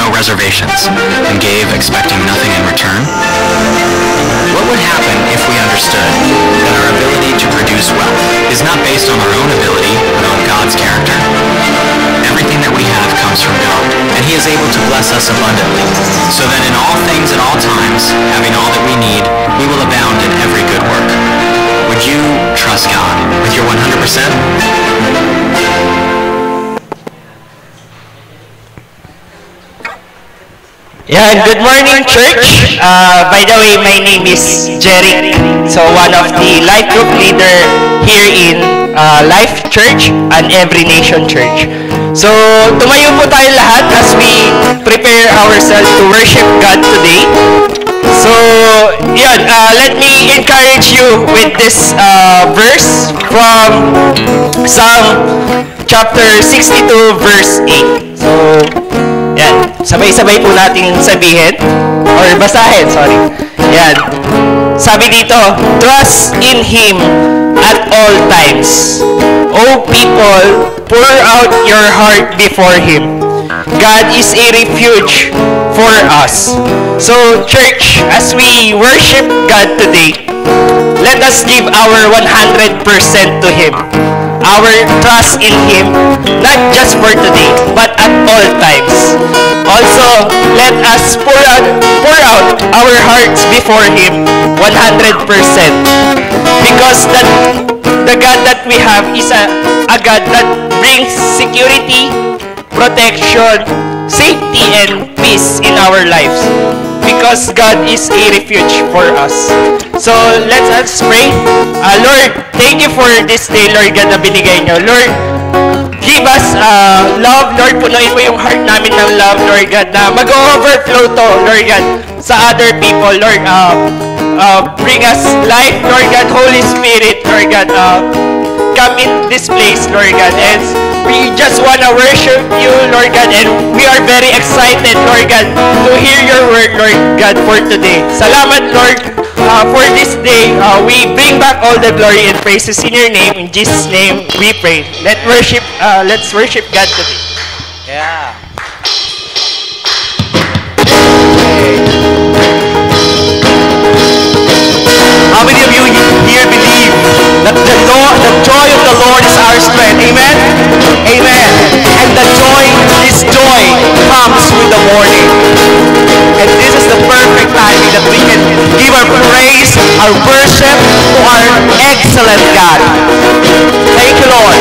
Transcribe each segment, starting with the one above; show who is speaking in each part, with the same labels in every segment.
Speaker 1: no reservations, and gave expecting nothing in return? What would happen if we understood that our ability to produce wealth is not based on our own ability, but on God's character? Everything that we have comes from God, and He is able to bless us abundantly, so that in all things at all times, having all that we need, we will abound in every good work. Would you trust God with your 100%?
Speaker 2: Yeah, good morning, church. By the way, my name is Jeric. So, one of the life group leader here in Life Church and Every Nation Church. So, tumayo po tayo lahat as we prepare ourselves to worship God today. So, yun, let me encourage you with this verse from Psalm chapter 62, verse 8. So, yan. Sabay-sabay po natin sabihin or basahin, sorry. Yan. Sabi dito, trust in Him at all times. O people, pour out your heart before Him. God is a refuge for us. So, church, as we worship God today, let us give our 100% to Him. Our trust in Him, not just for today, but at all times. Also, let us pour out our hearts before Him 100%. Because the God that we have is a God that brings security, protection, safety, and peace in our lives. Because God is a refuge for us. So, let us pray. Lord, thank you for this day, Lord God, na binigay nyo. Lord, give us love, Lord. Punuin mo yung heart namin ng love, Lord God, na mag-overflow to, Lord God, sa other people, Lord. Bring us life, Lord God. Holy Spirit, Lord God, come in this place, Lord God. And we just want to worship you, Lord God. And we are very excited, Lord God, to hear your word, Lord God, for today. Salamat, Lord, for this day. We bring back all the glory and praises in your name. In Jesus' name, we pray. Let's worship God today.
Speaker 3: Yeah. How many of you here believe that the joy of the Lord is our strength? Amen? Amen. And this joy comes with the morning. And this is the perfect timing that we can give our praise, our worship to our excellent God. Thank you, Lord.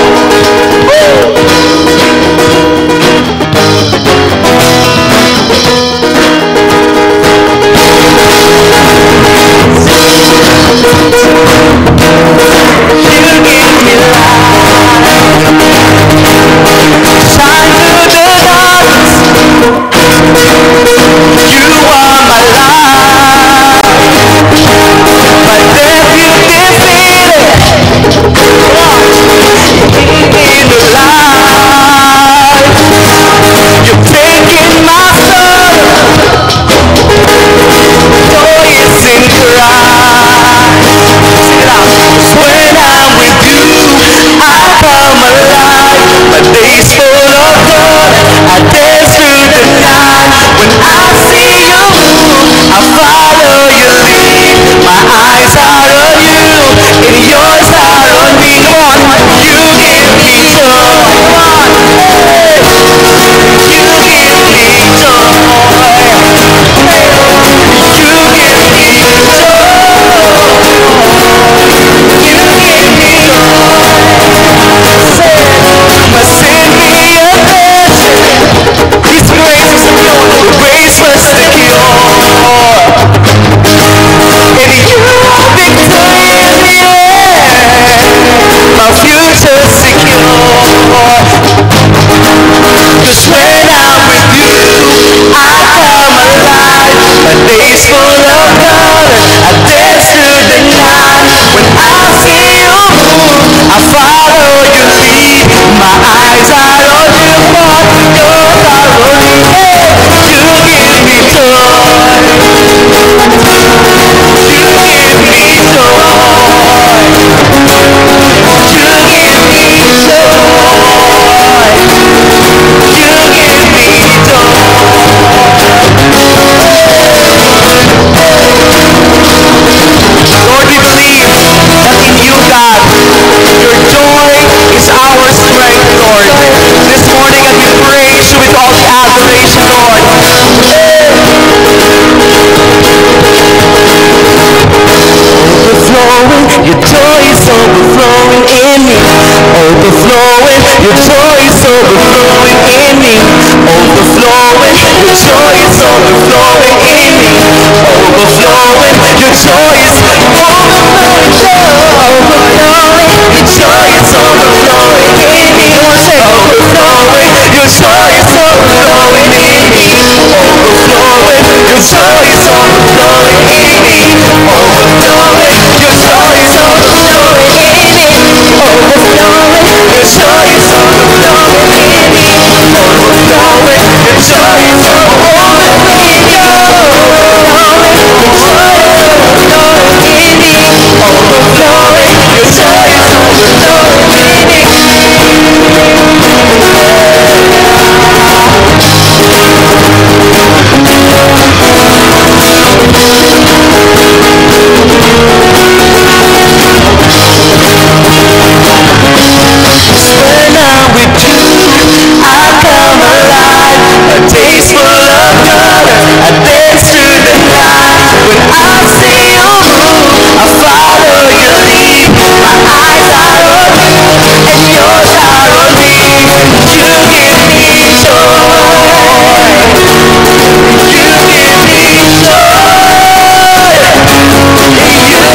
Speaker 3: Days full of love, I dance through the night when I joy is overflowing in me. Overflowing, your joy is overflowing. Your joy is overflowing in me. Overflowing, your joy is overflowing in me. Overflowing, your joy is overflowing in me. Overflowing, your joy is overflowing in me. Overflowing, your joy is overflowing in me. Overflowing, your joy is overflowing in me. Overflowing, your joy is overflowing in me. Overflowing, your joy is overflowing in When I'm with you, I come alive. A taste full of color, I dance through the night. When I see you move, I follow your lead. My eyes are on you, and yours are on me. You give me joy. You give me joy. You give me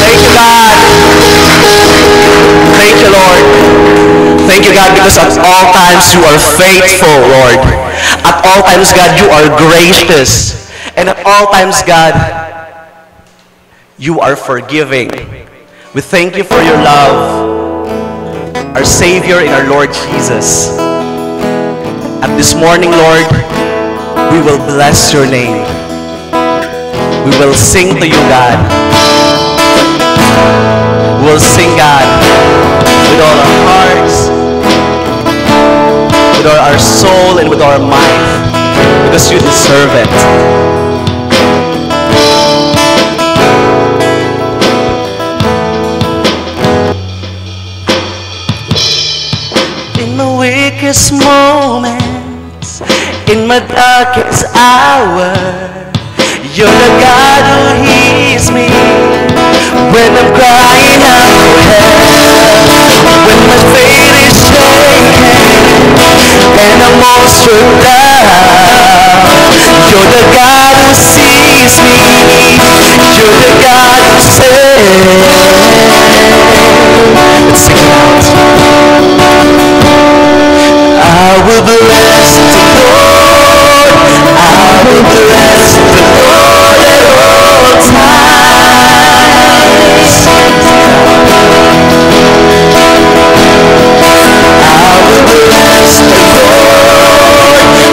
Speaker 3: Thank you, God. Thank you, Lord. Thank you, God, because at all times you are faithful, Lord. At all times, God, you are gracious. And at all times, God, you are forgiving. We thank you for your love, our Savior and our Lord Jesus. At this morning, Lord, we will bless your name. We will sing to you, God. We will sing, God, with all our hearts, with all our soul, and with all our might, because you deserve it. In my weakest moments, in my darkest hour, you're the God who hears me when I'm crying out for help. When my faith is shaking and I'm all struck down, you're the God who sees me. You're the God who saves. Let's sing it out. I will bless the Lord. I will bless the Lord at all times. I will bless the Lord.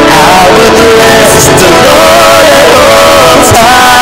Speaker 3: I will bless the Lord at all times.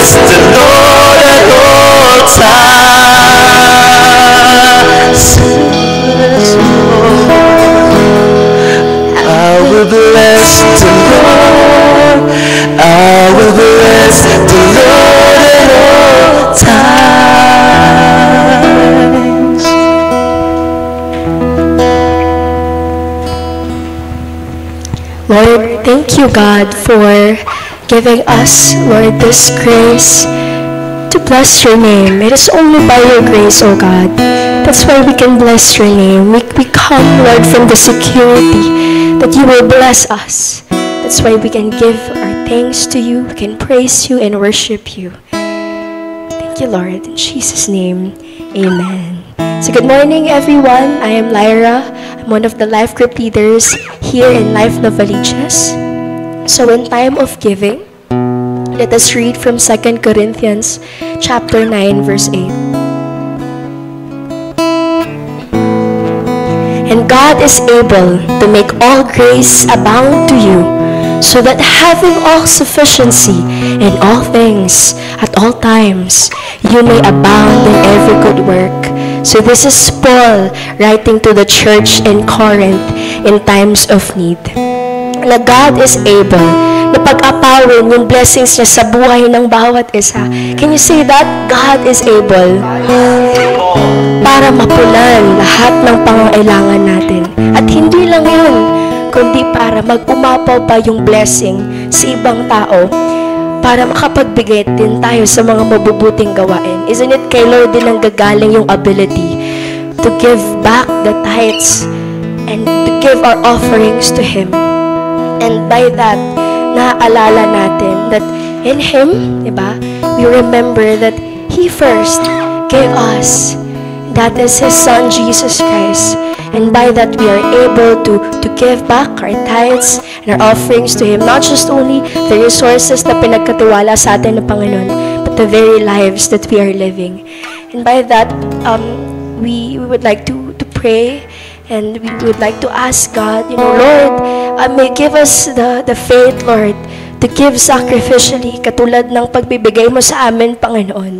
Speaker 3: bless the Lord at all times. I will bless the Lord. I will bless the Lord at all times.
Speaker 4: Lord, thank you, God, for giving us, Lord, this grace to bless your name. It is only by your grace, O God. That's why we can bless your name. We come, Lord, from the security that you will bless us. That's why we can give our thanks to you, we can praise you and worship you. Thank you, Lord. In Jesus' name, amen. So good morning, everyone. I am Lyra. I'm one of the life group leaders here in Life Novaliches. So in time of giving, let us read from 2 Corinthians chapter 9, verse 8. And God is able to make all grace abound to you, so that having all sufficiency in all things at all times, you may abound in every good work. So this is Paul writing to the church in Corinth in times of need. Na God is able na pag-apawin yung blessings niya sa buhay ng bawat isa. Can you say that? God is able para mapunan lahat ng pangangailangan natin. At hindi lang yun, kundi para mag-umapaw pa yung blessing sa ibang tao para makapagbigay din tayo sa mga mabubuting gawain. Isn't it kay Lord din ang gagaling yung ability to give back the tithes and to give our offerings to Him. And by that, naaalala natin that in Him, diba, we remember that He first gave us. That is His Son, Jesus Christ. And by that, we are able to give back our tithes and our offerings to Him. Not just only the resources na pinagkatiwala sa atin ng Panginoon, but the very lives that we are living. And by that, we would like to pray, and we would like to ask God, Lord, may give us the faith, Lord, to give sacrificially, katulad ng pagbibigay mo sa amin, Panginoon.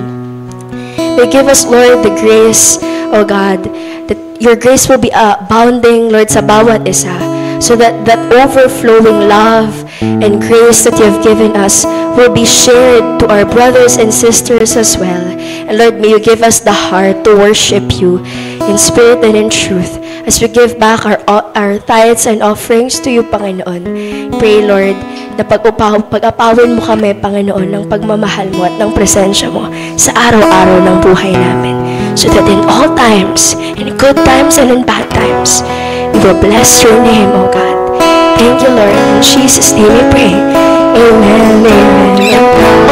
Speaker 4: May give us, Lord, the grace, O God, that your grace will be abounding, Lord, sa bawat isa, so that that overflowing love and grace that you have given us will be shared to our brothers and sisters as well. And Lord, may you give us the heart to worship you in spirit and in truth as we give back our tithes and offerings to you, Panginoon. Pray, Lord, na pag-apawin mo kami, Panginoon, ng pagmamahal mo at ng presensya mo sa araw-araw ng buhay namin. So that in all times, in good times and in bad times, we will bless your name, O God. Thank you, Lord. In Jesus' name we pray. Amen. Amen.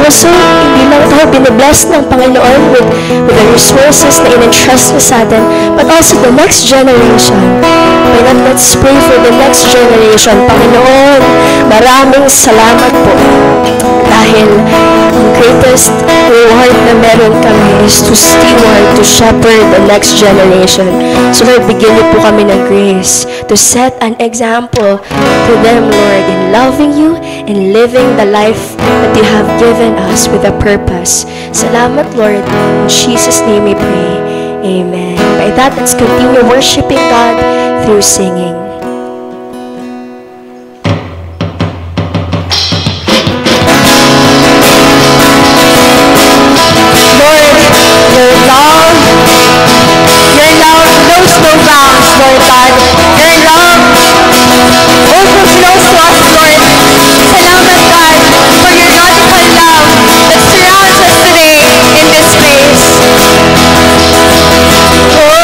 Speaker 4: Also, hindi lang tayo binibless ng Panginoon with the resources na in-entrust mo sa atin, but also the next generation. Why not let's pray for the next generation. Panginoon, maraming salamat po. Dahil ang greatest reward na meron kami is to steward, to shepherd the next generation. So Lord, bigyan niyo po kami ng grace to set an example to them, Lord, in loving you and living the life that you have given us with a purpose. Salamat, Lord. In Jesus' name we pray. Amen. By that, let's continue worshiping God through singing.
Speaker 5: Oh,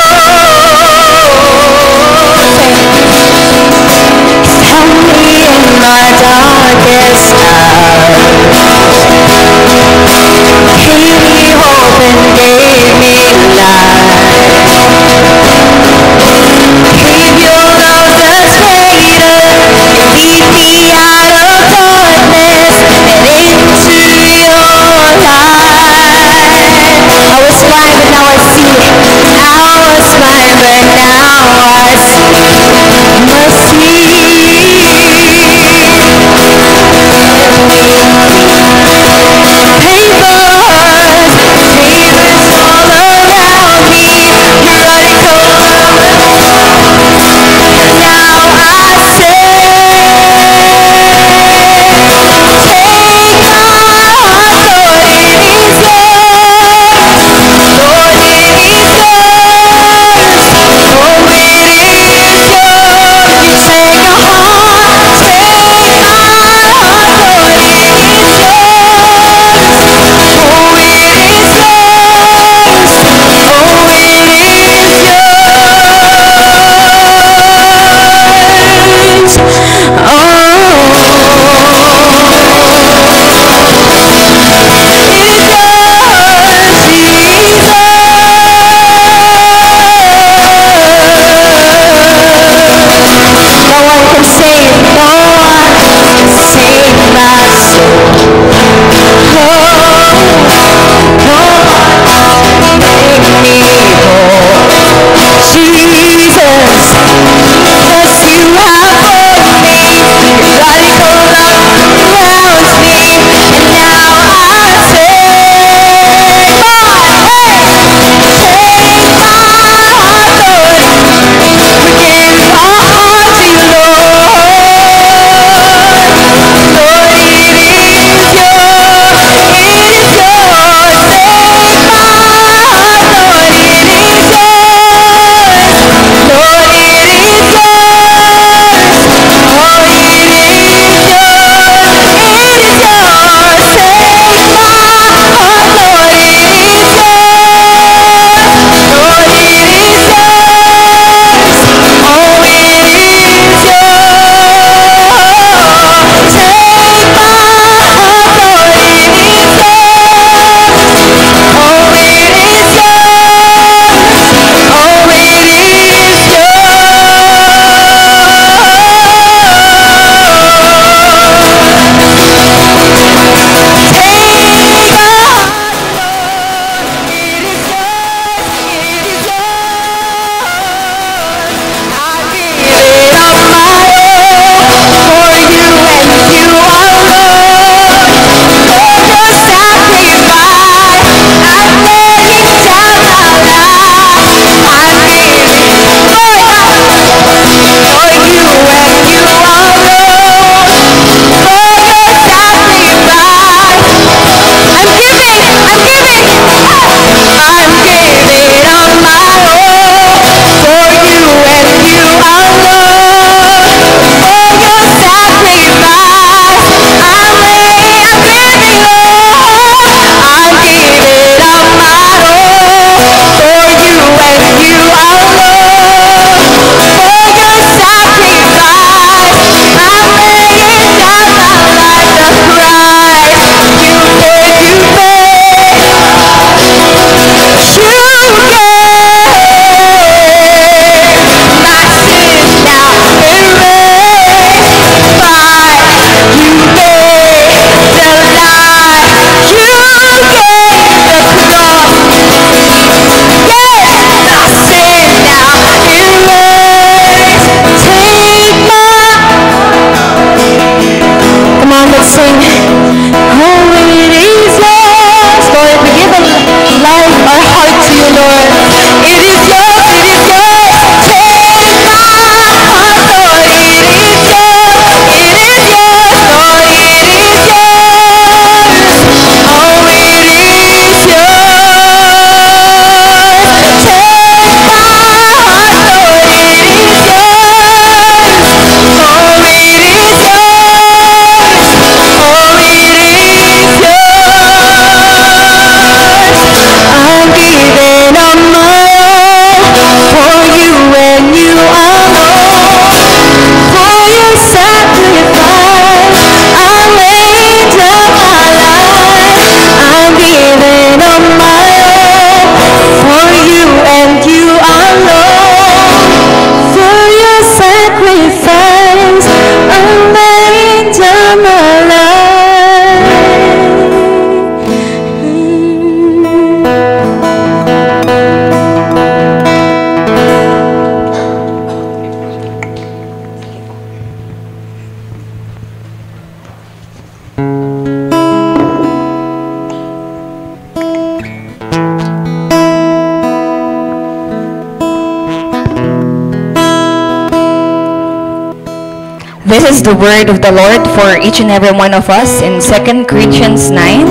Speaker 5: this is the word of the Lord for each and every one of us in 2 Corinthians 9,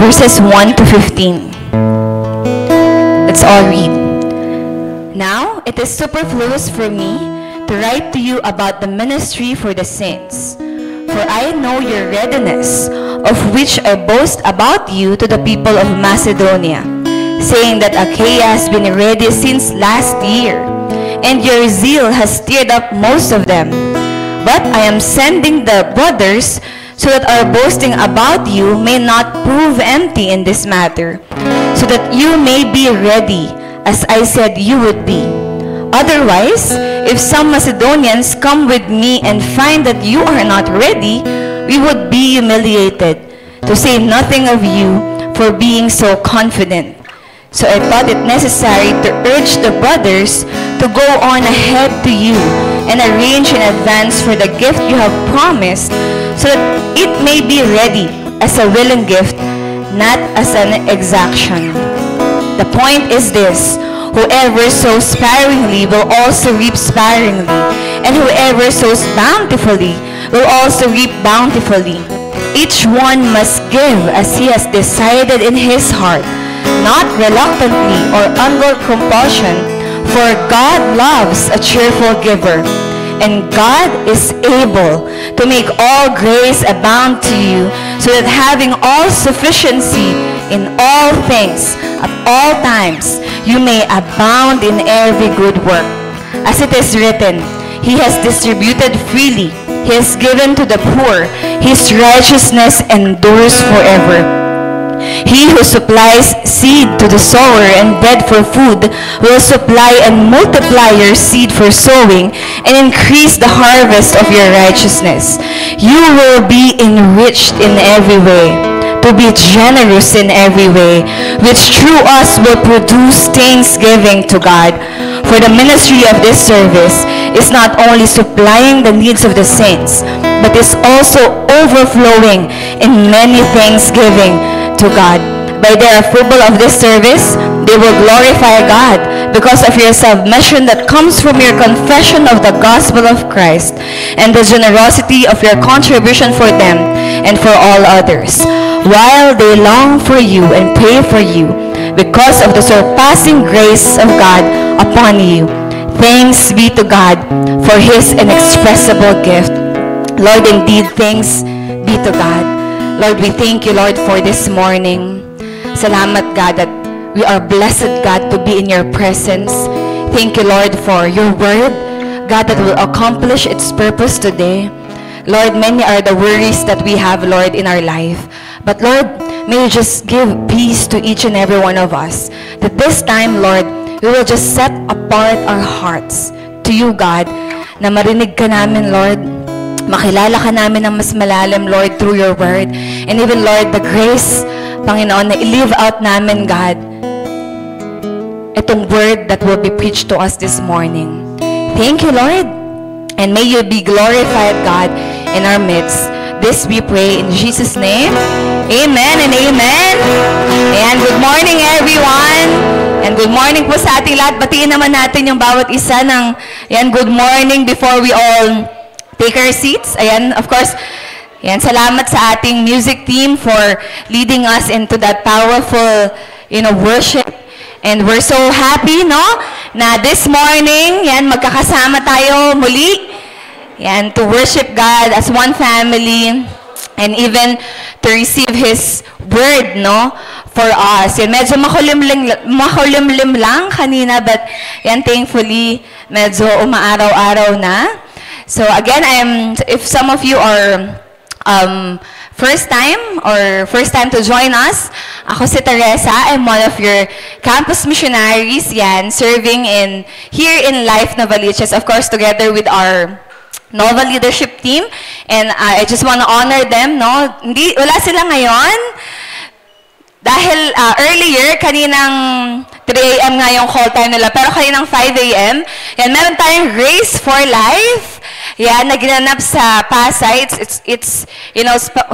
Speaker 5: verses 1 to 15. Let's all read. Now, it is superfluous for me to write to you about the ministry for the saints, for I know your readiness, of which I boast about you to the people of Macedonia, saying that Achaia has been ready since last year, and your zeal has stirred up most of them. But I am sending the brothers so that our boasting about you may not prove empty in this matter, so that you may be ready, as I said you would be. Otherwise, if some Macedonians come with me and find that you are not ready, we would be humiliated, to say nothing of you for being so confident. So I thought it necessary to urge the brothers to go on ahead to you and arrange in advance for the gift you have promised, so that it may be ready as a willing gift, not as an exaction. The point is this: whoever sows sparingly will also reap sparingly, and whoever sows bountifully will also reap bountifully. Each one must give as he has decided in his heart, not reluctantly or under compulsion, for God loves a cheerful giver. And God is able to make all grace abound to you, so that having all sufficiency in all things at all times, you may abound in every good work. As it is written, He has distributed freely, He has given to the poor, His righteousness endures forever. He who supplies seed to the sower and bread for food will supply and multiply your seed for sowing and increase the harvest of your righteousness. You will be enriched in every way, to be generous in every way, which through us will produce thanksgiving to God. For the ministry of this service is not only supplying the needs of the saints, but is also overflowing in many thanksgiving to God. By their approval of this service, they will glorify God because of your submission that comes from your confession of the gospel of Christ and the generosity of your contribution for them and for all others, while they long for you and pray for you because of the surpassing grace of God upon you. Thanks be to God for His inexpressible gift. Lord, indeed, thanks be to God. Lord, we thank you, Lord, for this morning. Salamat, God, that we are blessed, God, to be in your presence. Thank you, Lord, for your word, God, that will accomplish its purpose today. Lord, many are the worries that we have, Lord, in our life. But, Lord, may you just give peace to each and every one of us. That this time, Lord, we will just set apart our hearts to you, God, na marinig ka namin, Lord. Makilala ka namin ng mas malalim, Lord, through your word. And even, Lord, the grace, Panginoon, na i-live out namin, God, itong word that will be preached to us this morning. Thank you, Lord. And may you be glorified, God, in our midst. This we pray in Jesus' name. Amen and amen. And good morning, everyone. And good morning po sa ating lahat. Batiin naman natin yung bawat isa ng good morning before we all take our seats. Ayan, of course, ayan, salamat sa ating music team for leading us into that powerful, worship. And we're so happy, no, na this morning, yan, magkakasama tayo muli, yan, to worship God as one family, and even to receive His word, no, for us. Yan, medyo makulimlim lang kanina, but yan, thankfully, medyo umaaraw-araw na. So again, if some of you are first time to join us, ako si Teresa. I'm one of your campus missionaries, yan, serving here in Life Novaliches, of course, together with our Nova leadership team. And I just want to honor them, no? Wala sila ngayon. Dahil earlier, kaninang 3 a.m. nga yung call time nila, pero kaninang 5 a.m., yan, meron tayong Grace for Life. Yan, naginanap sa Pasay. It's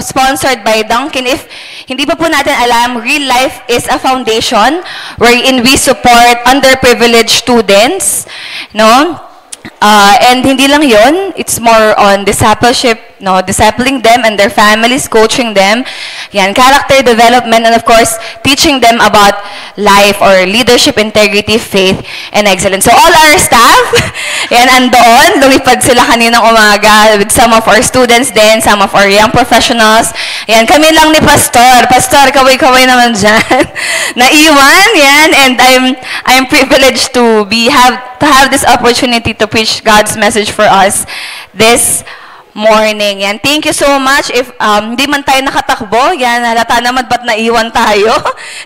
Speaker 5: sponsored by Dunkin. If hindi pa po natin alam, Real Life is a foundation wherein we support underprivileged students, no? And hindi lang yon, it's more on discipleship, no, discipling them and their families, coaching them. Yan, character development, and of course, teaching them about life or leadership, integrity, faith, and excellence. So all our staff, yan, andoon, lumipad sila kaninang umaga with some of our students din, some of our young professionals. Yan, kami lang ni Pastor. Pastor, kaway-kaway naman dyan. Naiwan, yan, and I'm privileged to have this opportunity to preach God's message for us this morning. Yan. Thank you so much. If hindi man tayo nakatakbo, yan, halata naman ba't naiwan tayo?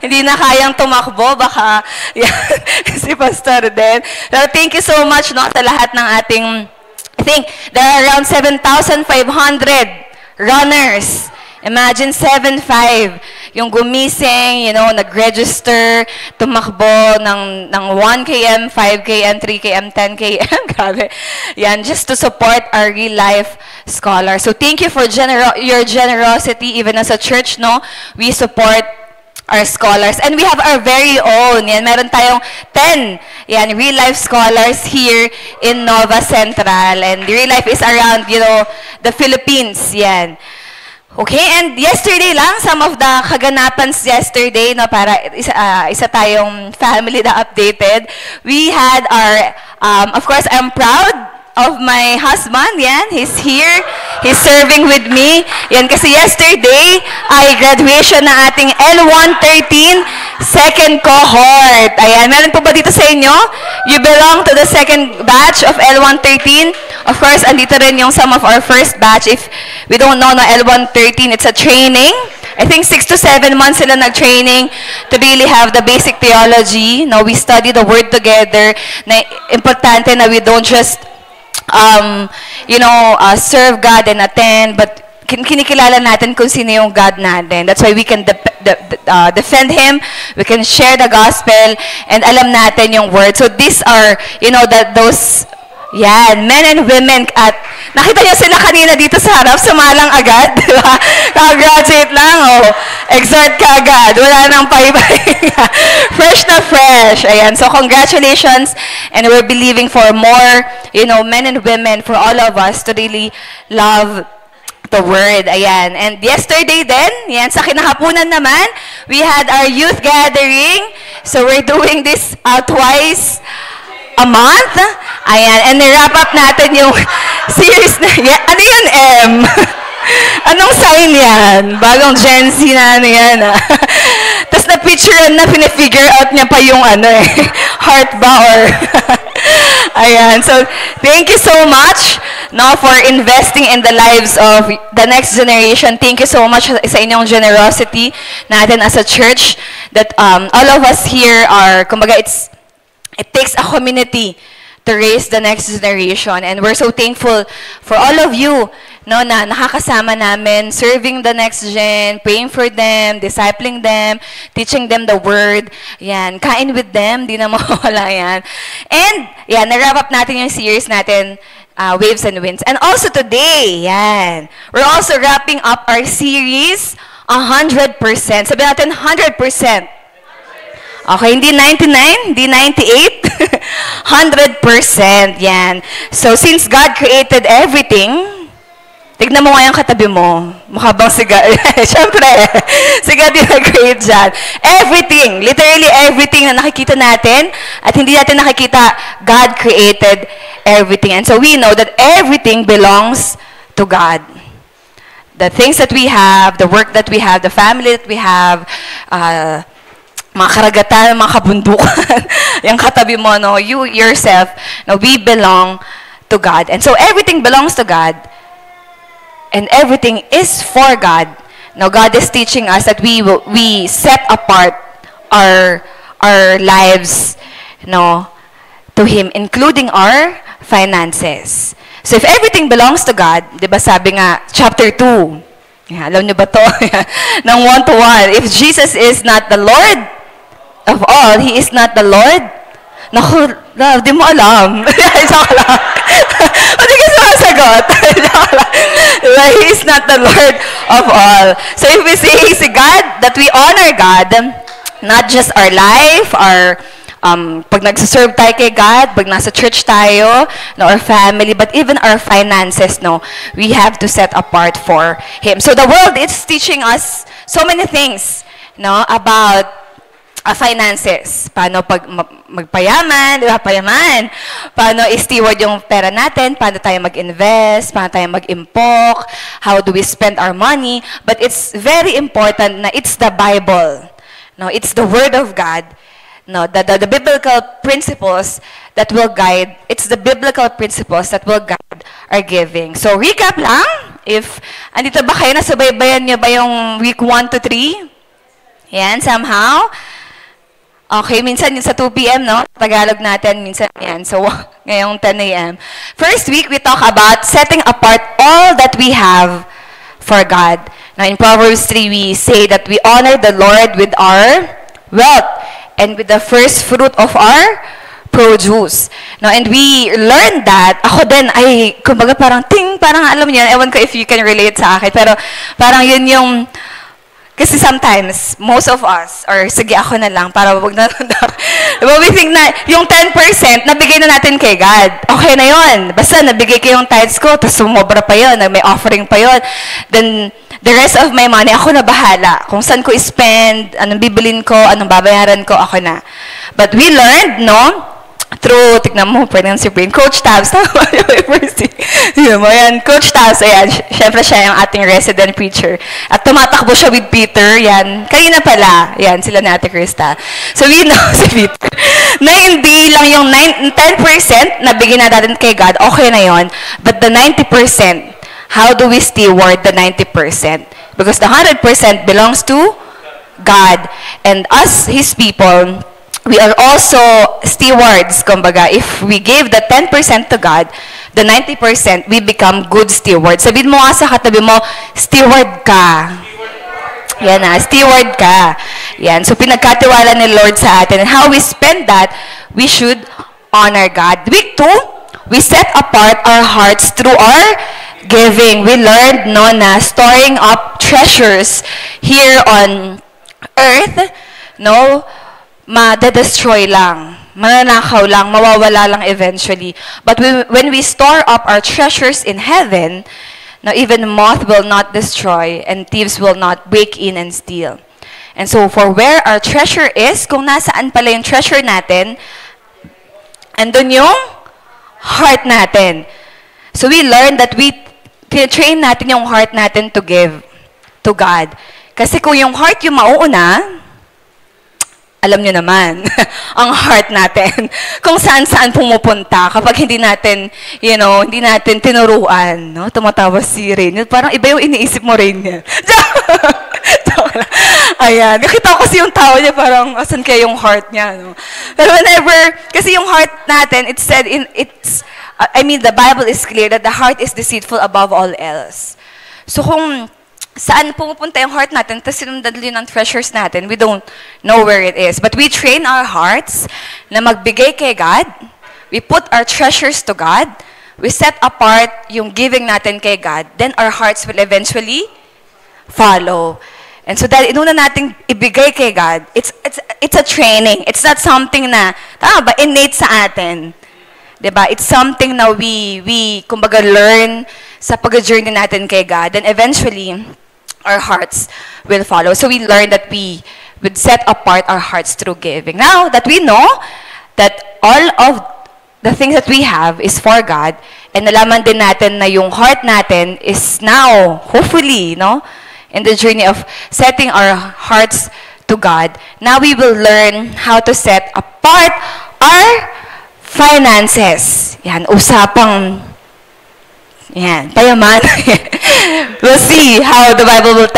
Speaker 5: Hindi na kayang tumakbo, baka yan, si Pastor din. Pero thank you so much, no, sa lahat ng ating, I think there are around 7,500 runners. Imagine 7,500 yung gumising, you know, nag-register, tumakbo ng 1 km, 5 km, 3 km, 10 km. Grabe. Yan, just to support our real-life scholars. So thank you for your generosity, even as a church, no? We support our scholars. And we have our very own. Yan, meron tayong 10 yan, real-life scholars here in Nova Central. And real life is around, you know, the Philippines. Yan. Okay, and yesterday lang, some of the kaganapans yesterday, no, para isa tayong family na updated. We had our, of course, I'm proud of my husband, yan, he's here, he's serving with me. Yan, kasi yesterday, ay graduation na ating L113 second cohort. Ayan, meron po ba dito sa inyo? You belong to the second batch of L113. Of course, andito rin yung some of our first batch. If we don't know na L113, it's a training. I think 6 to 7 months sila nag-training to really have the basic theology. No, we study the Word together. Na importante na we don't just serve God and attend, but kinikilala natin kung sino yung God natin. That's why we can defend Him, we can share the gospel, and alam natin yung word. So these are, those, yan, men and women. At nakita niyo sila kanina dito sa harap, sumalang agad, di ba? Graduate lang, exhort ka agad, wala nang paibay. Fresh na fresh. Ayan, so congratulations, and we're believing for more, men and women, for all of us to really love the Word. Ayan. And yesterday then, yan, sa kinahapunan naman, we had our youth gathering. So we're doing this twice a month. Ayan. And ni-wrap up natin yung series na yan. Ano yun, M? Anong sign yan? Bagong Gen Z na ano yan, Tapos na-picture na, pinifigure out niya pa yung heart ba or... Ayan. So, thank you so much, for investing in the lives of the next generation. Thank you so much sa inyong generosity natin as a church, that all of us here are, kumbaga, it takes a community to raise the next generation. And we're so thankful for all of you, na nakakasama namin, serving the next gen, praying for them, discipling them, teaching them the Word. Yan, kain with them, di na mawala yan. And, yan, na-wrap up natin yung series natin, Waves and Winds. And also today, yan, we're also wrapping up our series 100%. Sabi natin 100%. Okay, hindi 99, hindi 98, 100%, yan. So, since God created everything, tignan mo nga yung katabi mo. Mukha bang siga? Siyempre, siga din nag-create dyan. Everything, literally everything na nakikita natin at hindi natin nakikita, God created everything. And so we know that everything belongs to God. The things that we have, the work that we have, the family that we have, mga karagatan, mga kabundukan, yung katabi mo, you yourself, we belong to God. And so everything belongs to God. And everything is for God. Now, God is teaching us that we set apart our lives, to Him, including our finances. So, if everything belongs to God, di ba sabi nga, chapter 2, alam niyo ba to? Ng 1-to-1, if Jesus is not the Lord of all, He is not the Lord. Naku, love, di mo alam. Joke lang. Hindi ka sumasagot. Joke lang. He is not the Lord of all. So if we say si God, that we honor God, not just our life, pag nagsaserve tayo kay God, pag nasa church tayo, no, our family, but even our finances, no, we have to set apart for Him. So the world is teaching us so many things, no, about finances. Paano pag magpayaman, di ba, payaman. Paano i-steward yung pera natin, paano tayo mag-invest, paano tayo mag-impok, how do we spend our money. But it's very important na it's the Bible. No, it's the Word of God. No, the biblical principles that will guide, it's the biblical principles that will guide our giving. So, recap lang. If, andito ba kayo, nasubaybayan niyo ba yung week 1 to 3? Yan, somehow. Okay, minsan yung sa 2 p.m., no? Tagalog natin, minsan yan. So, ngayong 10 a.m. First week, we talk about setting apart all that we have for God. Now, in Proverbs 3, we say that we honor the Lord with our wealth and with the first fruit of our produce. No, and we learned that, ako din, ay, kumbaga parang, parang alam niyo, ewan ko if you can relate sa akin, pero parang yun yung, kasi sometimes, most of us, or sige ako na lang, para wag na, we think na yung 10% nabigay na natin kay God. Okay na yun. Basta nabigay ko yung tithes ko, tapos sumobra pa yun, may offering pa yun. Then, the rest of my money, ako na bahala. Kung saan ko i-spend, anong bibilin ko, anong babayaran ko, ako na. But we learned, no, through, tignan mo, pwede si Brain, Coach Tabs, tama yung first yun mo yan, Coach Tabs, ayan, syempre siya yung ating resident preacher. At tumatakbo siya with Peter, yan, kayo na pala, yan, sila ni Ate Krista. So we know si Peter, na hindi lang yung 10% na bigyan natin kay God, okay na yon, but the 90%, how do we steward the 90%? Because the 100% belongs to God. And us, His people, we are also stewards, kumbaga. If we give the 10% to God, the 90%, we become good stewards. Sabihin mo nga sa katabi mo, steward ka. Yan na, steward ka. Yan. So, pinagkatiwala ni Lord sa atin. And how we spend that, we should honor God. Week 2, we set apart our hearts through our giving. We learned, no, na storing up treasures here on earth, no, ma-destroy lang, mananakaw lang, mawawala lang eventually. But when we store up our treasures in heaven, now even moth will not destroy and thieves will not break in and steal. And so for where our treasure is, kung nasaan pala yung treasure natin, andun yung heart natin. So we learn that train natin yung heart natin to give to God. Kasi kung yung heart yung mauuna, alam nyo naman, ang heart natin, kung saan-saan pumupunta kapag hindi natin, hindi natin tinuruan, no? Tumatawa si Rain. Parang iba yung iniisip mo, Rain, niya. Ayan. Nakita ko kasi yung tao niya, parang, asan kaya yung heart niya, no? Pero whenever, kasi yung heart natin, it said, the Bible is clear that the heart is deceitful above all else. So kung saan pumupunta yung heart natin, tapos sinundan din ang treasures natin, we don't know where it is. But we train our hearts na magbigay kay God. We put our treasures to God. We set apart yung giving natin kay God. Then our hearts will eventually follow. And so dahil inuna nating ibigay kay God, it's a training. It's not something na, tama ba, innate sa atin. Diba? It's something na we kumbaga learn sa pag-journey natin kay God. And eventually, our hearts will follow. So we learn that we would set apart our hearts through giving. Now that we know that all of the things that we have is for God, and nalaman din natin na yung heart natin is now, hopefully, no, in the journey of setting our hearts to God, now we will learn how to set apart our finances. Yan, usapang yan, payaman. We'll see how the Bible will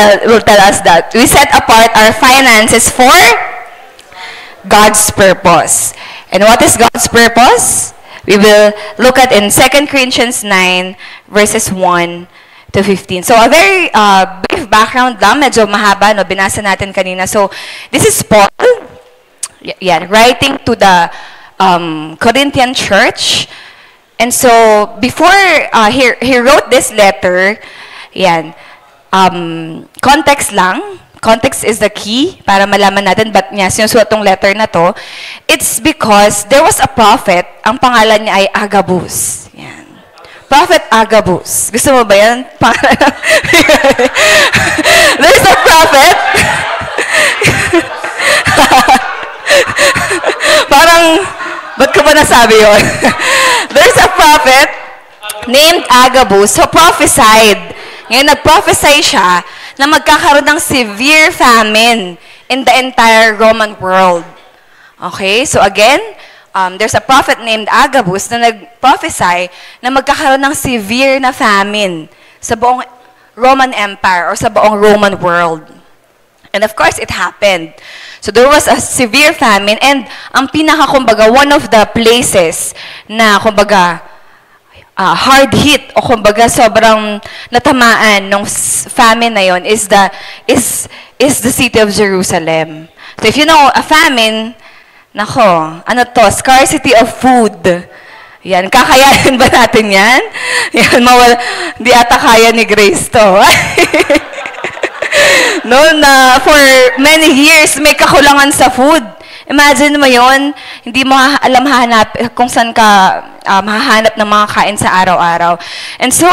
Speaker 5: tell us that. We set apart our finances for God's purpose. And what is God's purpose? We will look at in 2 Corinthians 9, verses 1 to 15. So, a very brief background lang, medyo mahaba, no, binasa natin kanina. So, this is Paul, writing to the Corinthian church. And so, before he wrote this letter, yan, context lang, context is the key para malaman natin ba't niya sinusulat tong letter na to. It's because there was a prophet, ang pangalan niya ay Agabus. Yan. Prophet Agabus. Gusto mo ba yan? There's a prophet. Parang, ba't ko ba nasabi yun? There's a prophet named Agabus who prophesied. Ngayon, nag-prophesy siya na magkakaroon ng severe famine in the entire Roman world. Okay? So again, there's a prophet named Agabus na nag-prophesy na magkakaroon ng severe na famine sa buong Roman Empire or sa buong Roman world. And of course, it happened. So there was a severe famine and ang kumbaga, one of the places na, kumbaga, hard hit o kumbaga sobrang natamaan ng famine na yon is the city of Jerusalem. So if you know a famine, nako, ano to? Scarcity of food. Yan, kakayanin ba natin yan? Yan, di ata kaya ni Grace to. No, na for many years may kakulangan sa food. Imagine mo yon, hindi mo alam hanap kung saan ka mahahanap ng mga kain sa araw-araw. And so,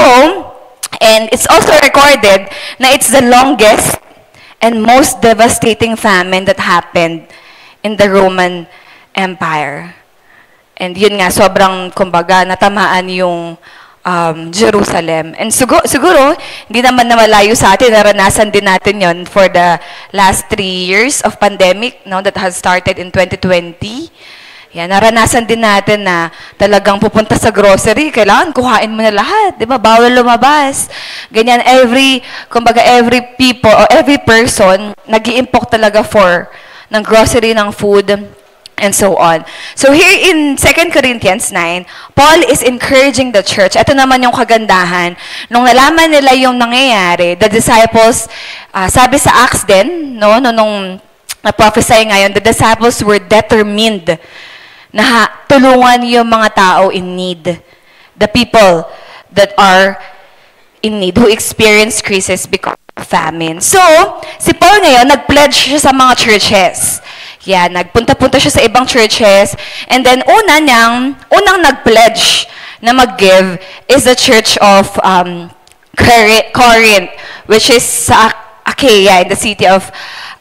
Speaker 5: and it's also recorded na it's the longest and most devastating famine that happened in the Roman Empire. And yun nga, sobrang, kumbaga, natamaan yung Jerusalem. And siguro, hindi naman na malayo sa atin, naranasan din natin yon for the last 3 years of pandemic, no, that has started in 2020. Yan, naranasan din natin na talagang pupunta sa grocery, kailangan kuhain mo na lahat, di ba? Bawal lumabas. Ganyan, kumbaga, every people or every person, nag-i-import talaga ng grocery, ng food, and so on. So here in 2 Corinthians 9, Paul is encouraging the church. Ito naman yung kagandahan. Nung nalaman nila yung nangyayari, the disciples, sabi sa Acts din, no, nung na-prophesy ngayon, the disciples were determined na tulungan yung mga tao in need. The people that are in need, who experience crisis because of famine. So, si Paul ngayon, nag-pledge siya sa mga churches. Yan, nagpunta-punta siya sa ibang churches. And then, unang nag-pledge na mag-give is the church of Corinth, which is sa Achaia, in the city of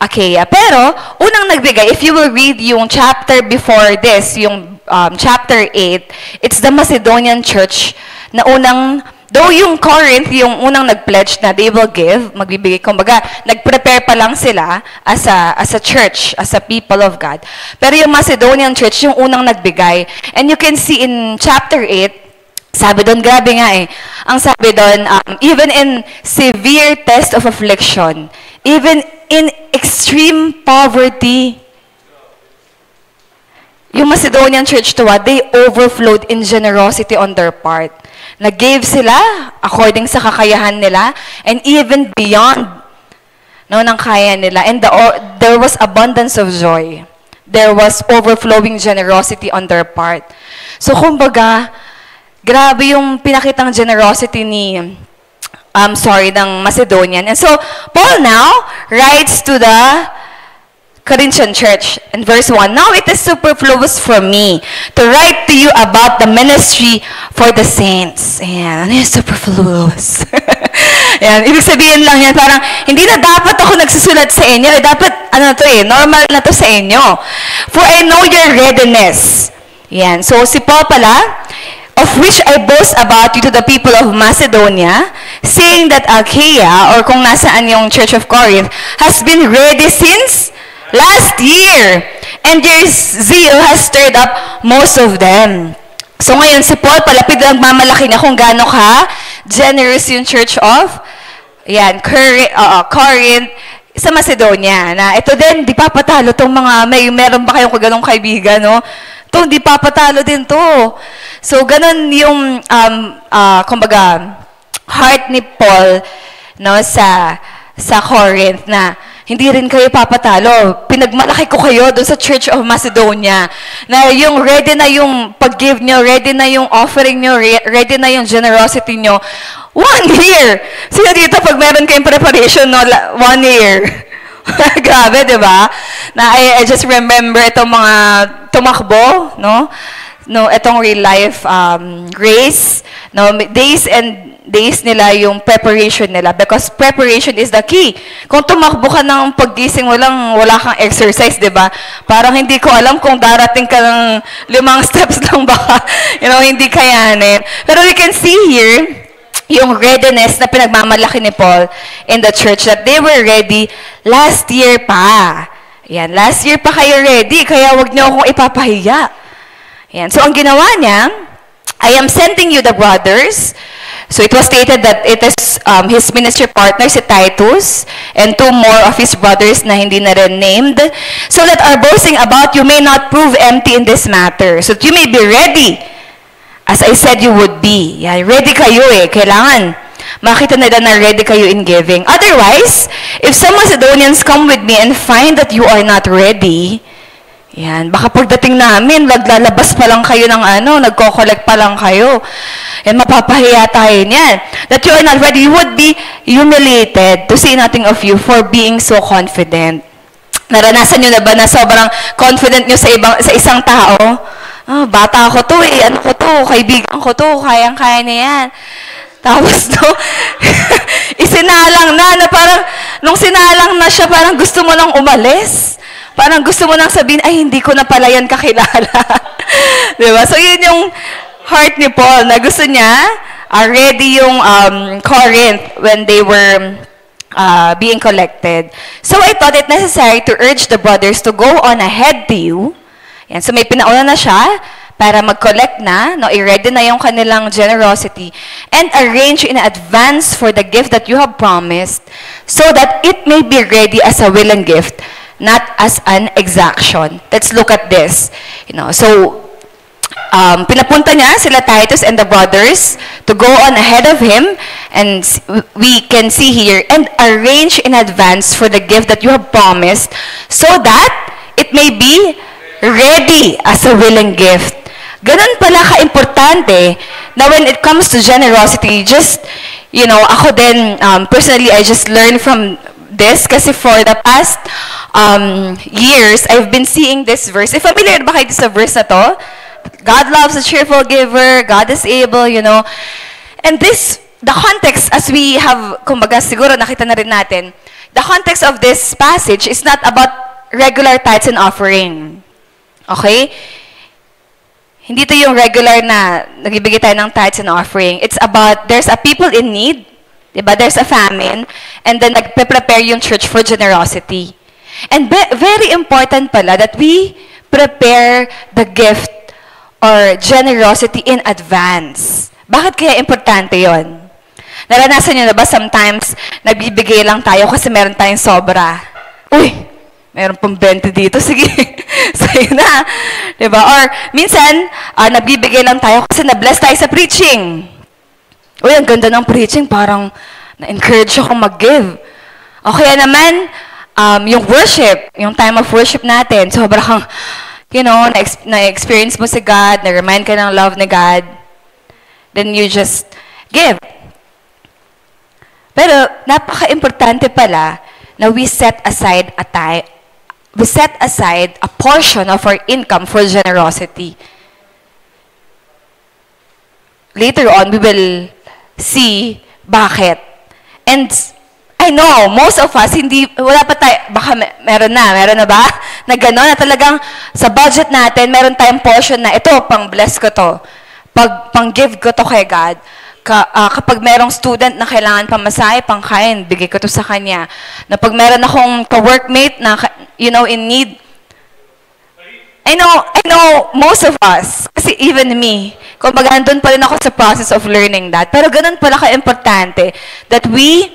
Speaker 5: Achaia. Pero, unang nagbigay, if you will read yung chapter before this, yung chapter 8, it's the Macedonian church na though yung Corinth, yung unang nag-pledge na they will give, magbibigay, kumbaga, nag-prepare pa lang sila as a church, as a people of God. Pero yung Macedonian church, yung unang nagbigay. And you can see in chapter 8, sabi doon, grabe nga eh, ang sabi doon, even in severe test of affliction, even in extreme poverty, yung Macedonian church they overflowed in generosity on their part. Nag-gave sila according sa kakayahan nila and even beyond ng kaya nila. And there was abundance of joy. There was overflowing generosity on their part. So kumbaga, grabe yung pinakitang generosity ng Macedonian. And so, Paul now writes to the Corinthian church in verse 1, now it is superfluous for me to write to you about the ministry for the saints. Ayan, ano yung superfluous? Ayan, ibig sabihin lang yan, parang, hindi na dapat ako nagsusulat sa inyo, dapat, normal na to sa inyo. For I know your readiness. Ayan, so si Paul pala, of which I boast about you to the people of Macedonia, saying that Achaia, or kung nasaan yung Church of Corinth, has been ready since last year, and your zeal has stirred up most of them. So ngayon, si Paul, palapit ang mamalaki na kung gaano ka generous yung church of Corinth sa Macedonia. Na ito din, di papatalo tong meron ba kayong ganong kaibigan, no? Ito, di papatalo din to. So, ganon yung, kumbaga, heart ni Paul, no, sa Corinth na, hindi rin kayo papatalo. Pinagmalaki ko kayo doon sa Church of Macedonia. Na yung ready na yung pag-give nyo, ready na yung offering nyo, ready na yung generosity nyo. 1 year! Sino dito pag meron kayong preparation, no, 1 year? Grabe, di ba? Na I just remember itong mga tumakbo, no? No, itong real life race, no, days nila yung preparation nila because preparation is the key. Kung tumakbo ka ng paggising mo lang, wala kang exercise, di ba? Parang hindi ko alam kung darating ka ng 5 steps lang baka, hindi kayanin. Pero we can see here, yung readiness na pinagmamalaki ni Paul in the church that they were ready last year pa. Yan, last year pa kayo ready, kaya wag niyo akong ipapahiya. Yan. So, ang ginawa niya, I am sending you the brothers. So, it was stated that it is his ministry partner, si Titus, and 2 more of his brothers na hindi na rin named, so that our boasting about you may not prove empty in this matter. So, that you may be ready, as I said you would be. Yan. Ready kayo Kailangan makita nila na ready kayo in giving. Otherwise, if some Macedonians come with me and find that you are not ready, yan, baka pagdating namin, lalabas pa lang kayo ng nagko-collect pa lang kayo. Yan, mapapahiya tayo niyan. That you are not ready, you would be humiliated to say nothing of you for being so confident. Naranasan nyo na ba na sobrang confident nyo sa isang tao? Bata ko to ano ko to, kaibigan ko to, kayang-kaya na yan. Tapos, isinalang na parang, nung sinalang na siya, parang gusto mo nang umalis. Parang gusto mo nang sabihin, ay, hindi ko na pala yan kakilala. Diba? So, yun yung heart ni Paul, na gusto niya, ready yung Corinth when they were being collected. So, I thought it necessary to urge the brothers to go on ahead to you. Yan. So, may pinauna na siya para mag-collect na, i-ready na yung kanilang generosity, and arrange in advance for the gift that you have promised, so that it may be ready as a willing gift, not as an exaction. Let's look at this. So, pinapunta niya sila Titus and the brothers to go on ahead of him, and we can see here, and arrange in advance for the gift that you have promised, so that it may be ready as a willing gift. Ganun pala ka-importante na when it comes to generosity, just, ako din, personally, I just learned from this kasi for the past years, I've been seeing this verse. If familiar ba kayo sa verse na to? God loves a cheerful giver, God is able, And the context, as we have, kumbaga siguro nakita na rin natin, the context of this passage is not about regular tithes and offering. Okay? Hindi to yung regular na nagbibigay tayo ng tithes and offering. It's about, there's a people in need, diba? There's a famine, and then nagpe-prepare yung church for generosity. And very important pala that we prepare the gift or generosity in advance. Bakit kaya importante yon? Naranasan nyo na ba sometimes nagbibigay lang tayo kasi meron tayong sobra? Uy, meron pang 20 dito, sige. Sa'yo na. Diba? Or minsan, nagbibigay lang tayo kasi na-bless tayo sa preaching. Uy, ang ganda ng preaching, parang na-encourage akong mag-give. O kaya naman, yung worship, yung time of worship natin, sobrang kang, na-experience mo si God, na-remind ka ng love ni God, then you just give. Pero, napaka-importante pala na we set aside a portion of our income for generosity. Later on, we will see bakit. And I know, most of us, wala pa tayo, baka meron na ba? Na gano'n, na talagang sa budget natin, meron tayong portion na ito, pang-bless ko to. Pang-give ko to kay God. Kapag merong student na kailangan pamasahe, pang-kain, bigay ko to sa kanya. Na pag meron akong ka-workmate na, in need, I know most of us, kasi even me, kumbaga andun pa rin ako sa process of learning that. Pero ganun pala ka-importante that we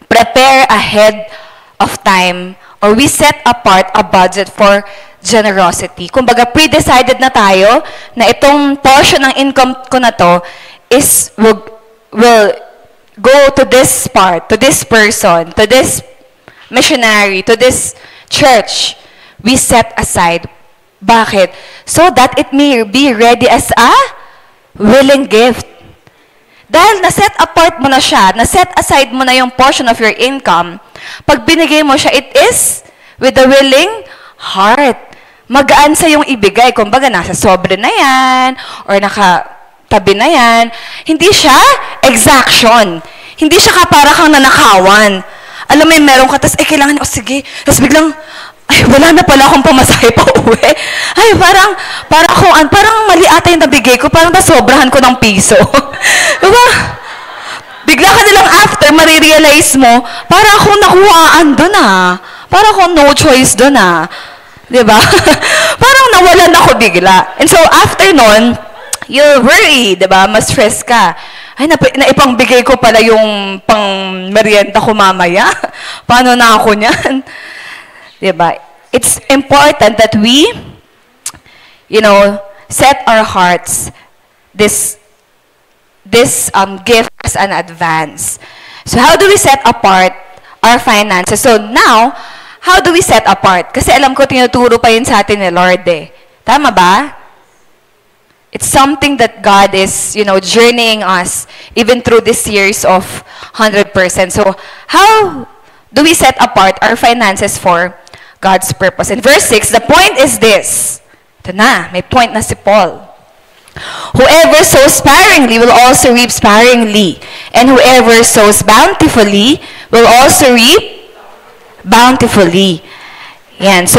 Speaker 5: prepare ahead of time or we set apart a budget for generosity. Kumbaga, pre-decided na tayo na itong portion ng income ko na to will go to this part, to this person, to this missionary, to this church. We set aside. Bakit? So that it may be ready as a willing gift. Dahil na-set apart mo na siya, na-set aside mo na yung portion of your income, Pag binigay mo siya, it is with a willing heart. Magaan sa yung ibigay. Kumbaga, nasa sobre na yan, or nakatabi na yan. Hindi siya exaction. Hindi siya para kang nanakawan. Alam mo, meron ka, tapos, kailangan, sige. Tapos biglang, wala na pala akong pamasahe pa uwi. Parang mali ata yung nabigay ko, parang nasobrahan ko ng piso. Diba? Bigla ka nilang after, marirealize mo, para akong nakuhaan doon Para akong no choice doon Diba? Parang nawalan ako bigla. And so, after nun, you'll worry, diba? Mas stress ka. Naipangbigay ko pala yung pang merienda ko mamaya. Paano na ako niyan? Diba? It's important that we, set our hearts this gift as an advance. So how do we set apart our finances? So now, how do we set apart? Kasi alam ko, tinuturo pa yun sa atin ni Lord Tama ba? It's something that God is, journeying us even through this series of 100%. So how do we set apart our finances for God's purpose? In verse 6, the point is this. Ito na, may point na si Paul. Whoever sows sparingly will also reap sparingly. And whoever sows bountifully will also reap bountifully. Yan. So,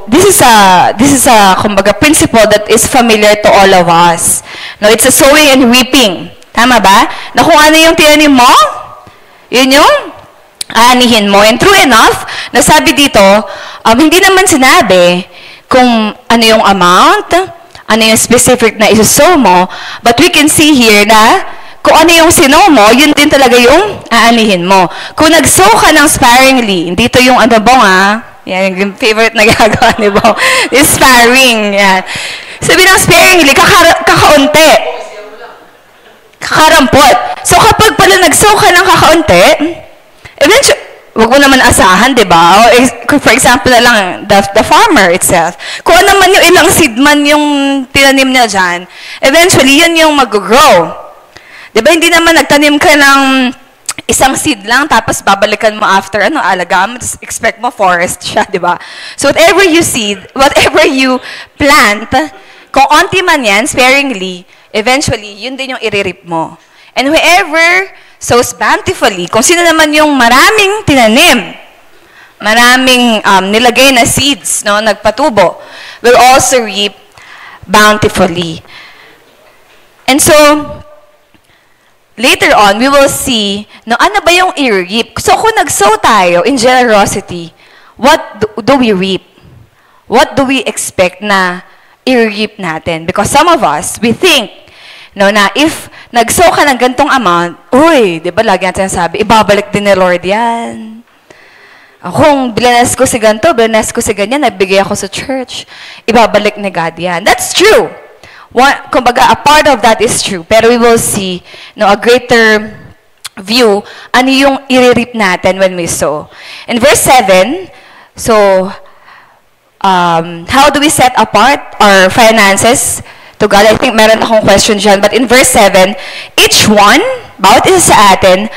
Speaker 5: this is a kumbaga, principle that is familiar to all of us. No, it's a sowing and reaping. Tama ba? Na kung ano yung tinanim mo, yun yung aanihin mo. And true enough, nasabi dito, hindi naman sinabi kung ano yung amount, ano yung specific na isosow mo, but we can see here na kung ano yung sinow mo, yun din talaga yung aanihin mo. Kung nag-sow ka ng sparingly, dito yung ano bong yan, yung favorite na gagawa ni Bong, is sparing, yan. Sabi ng sparingly, kakaunti. Kakarampot. So kapag pala nag-sow ka ng kakaunti, eventually, wag mo naman asahan, di ba? For example na lang, the farmer itself. Kung ano naman yung ilang seed man yung tinanim niya dyan, eventually, yun yung mag-grow. Di ba? Hindi naman nagtanim ka ng isang seed lang, tapos babalikan mo after, alagaan mo, expect mo forest siya, di ba? So whatever you seed, whatever you plant, kung onti man yan, sparingly, eventually, yun din yung iririp mo. And whoever sows bountifully, kung sino naman yung maraming tinanim, maraming nilagay na seeds, nagpatubo, will also reap bountifully. And so, later on, we will see, ano ba yung i-reap? So, kung nag-sow tayo in generosity, what do we reap? What do we expect na i-reap natin? Because some of us, we think, na if nag-sow ka ng gantong amount, di ba lagi natin sabi, ibabalik din ni Lord yan. Kung bless ko si ganito, bless ko si ganyan, nagbigay ako sa church, ibabalik ni God yan. That's true. Kumbaga, a part of that is true. Pero we will see a greater view, ano yung i-reap natin when we sow. In verse 7, so, how do we set apart our finances to God? I think meron akong question dyan. But in verse 7, each one, bawat isa sa atin,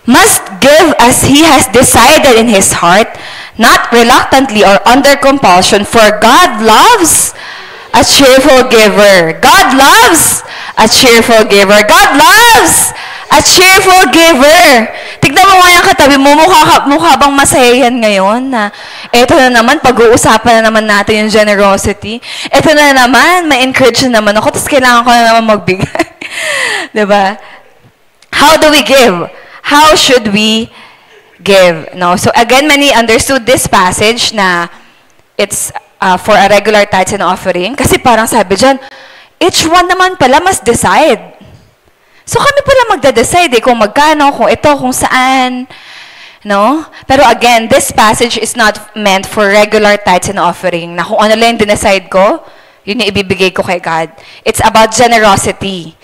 Speaker 5: must give as he has decided in his heart, not reluctantly or under compulsion, for God loves a cheerful giver. God loves a cheerful giver. God loves a cheerful giver. Tignan mo nga yung katabi mo, mukha bang masaya yan ngayon na eto na naman, pag-uusapan na naman natin yung generosity. Eto na naman, may encourage na naman ako, tapos kailangan ko na naman magbigay. Diba? How do we give? How should we give? No? So again, many understood this passage na it's for a regular tithes and offering. Kasi parang sabi dyan, each one naman pala must decide. So kami pala magda-decide kung magkano, kung ito, kung saan. No? Pero again, this passage is not meant for regular tithes and offering. Na kung ano lang dinecide ko, yun yung ibibigay ko kay God. It's about generosity.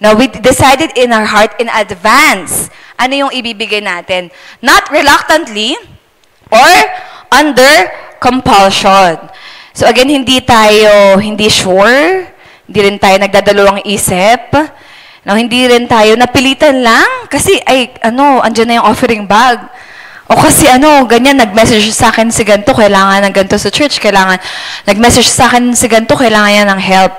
Speaker 5: Now, we decided in our heart in advance ano yung ibibigay natin. Not reluctantly or under compulsion. So again, hindi sure, hindi rin tayo nagdadalawang isip, no, hindi rin tayo napilitan lang kasi andyan na yung offering bag. O kasi ganyan, nag-message sa akin si ganito, kailangan ng ganito sa church, nag-message sa akin si ganito, kailangan niya ng help.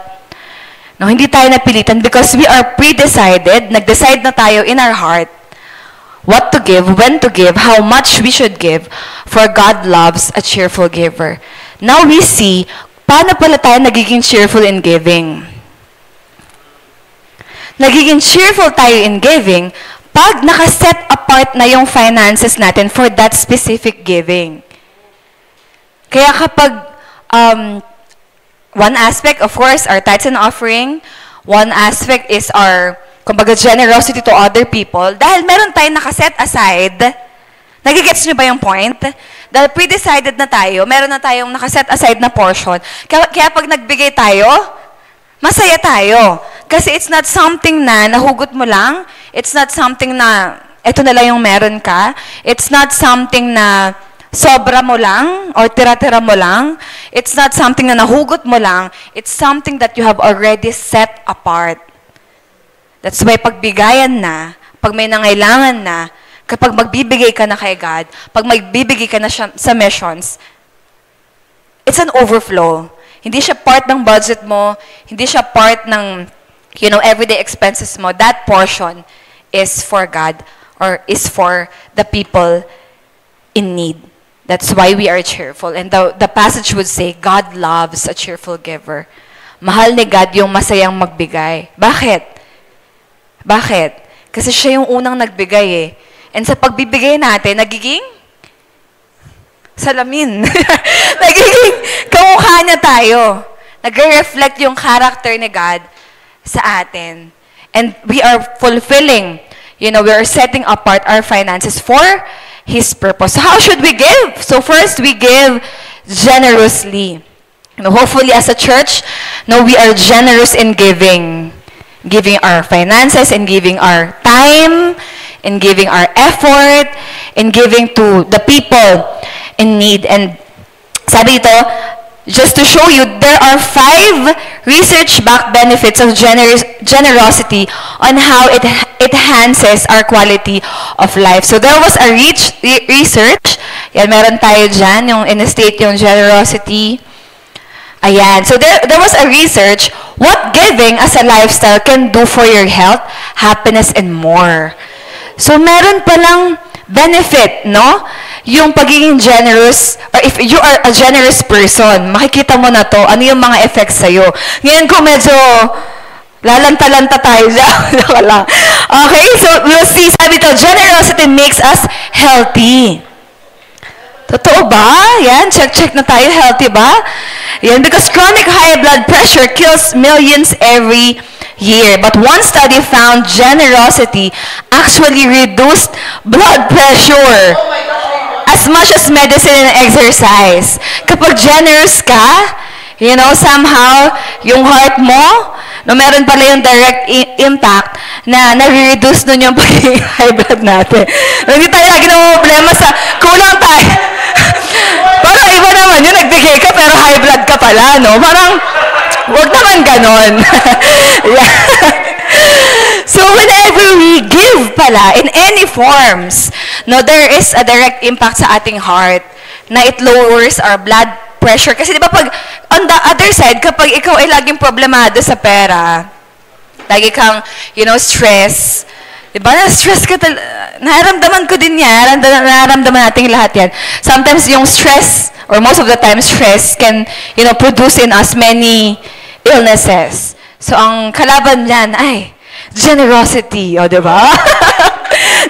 Speaker 5: No, hindi tayo napilitan because we are pre-decided, nag-decide na tayo in our heart what to give, when to give, how much we should give, for God loves a cheerful giver. Now we see, paano pala tayo nagiging cheerful in giving? Nagiging cheerful tayo in giving pag nakaset apart na yung finances natin for that specific giving. Kaya kapag one aspect, of course, our tithes and offering. One aspect is our, kumbaga, generosity to other people. Dahil meron tayong nakaset aside, nagigets nyo ba yung point? Dahil pre-decided na tayo, meron na tayong nakaset aside na portion. Kaya pag nagbigay tayo, masaya tayo. Kasi it's not something na nahugot mo lang. It's not something na, eto na lang yung meron ka. It's not something na sobra mo lang or tira-tira mo lang. It's not something na nahugot mo lang. It's something that you have already set apart. That's why pagbigayan na, pag may nangailangan na, kapag magbibigay ka na kay God, pag magbibigay ka na sa missions, it's an overflow. Hindi siya part ng budget mo, hindi siya part ng, everyday expenses mo. That portion is for God or is for the people in need. That's why we are cheerful. And the passage would say, God loves a cheerful giver. Mahal ni God yung masayang magbigay. Bakit? Bakit? Kasi siya yung unang nagbigay eh. And sa pagbibigay natin, nagiging salamin. Nagiging kamukha niya tayo. Nag-reflect yung character ni God sa atin. And we are fulfilling, we are setting apart our finances for His purpose. So how should we give? So first, we give generously. Hopefully, as a church, we are generous in giving. Giving our finances, in giving our time, in giving our effort, in giving to the people in need. And sabi dito, just to show you, there are 5 research-backed benefits of generosity on how it enhances our quality of life. So there was a research, yan, meron tayo dyan, yung in-state yung generosity. Ayan, so there was a research, what giving as a lifestyle can do for your health, happiness, and more. So meron palang benefit, no? Yung pagiging generous, or if you are a generous person, makikita mo na to, ano yung mga effects sa'yo. Ngayon kung medyo lalanta-lanta tayo dyan. Okay, so we'll see, sabi to, generosity makes us healthy. Totoo ba? Yan, check na tayo, healthy ba? Yan, because chronic high blood pressure kills millions every year. But one study found generosity actually reduced blood pressure. As much as medicine and exercise. Kapag generous ka, somehow, yung heart mo, meron pala yung direct impact na nare-reduce nun yung pagiging high blood natin. Hindi tayo lagi na problema sa kulang tayo. Parang iba naman yun, nagbigay ka pero high blood ka pala, no? Parang, wag naman ganon. So whenever we give pala, in any forms, there is a direct impact sa ating heart na it lowers our blood pressure. Kasi di ba pag, on the other side, kapag ikaw ay laging problemado sa pera, lagi kang, stress, di ba? Na-stress ka naramdaman ko din yan. Naramdaman natin lahat yan. Sometimes yung stress, or most of the time, stress can, produce in us many illnesses. So ang kalaban niyan ay generosity, o diba?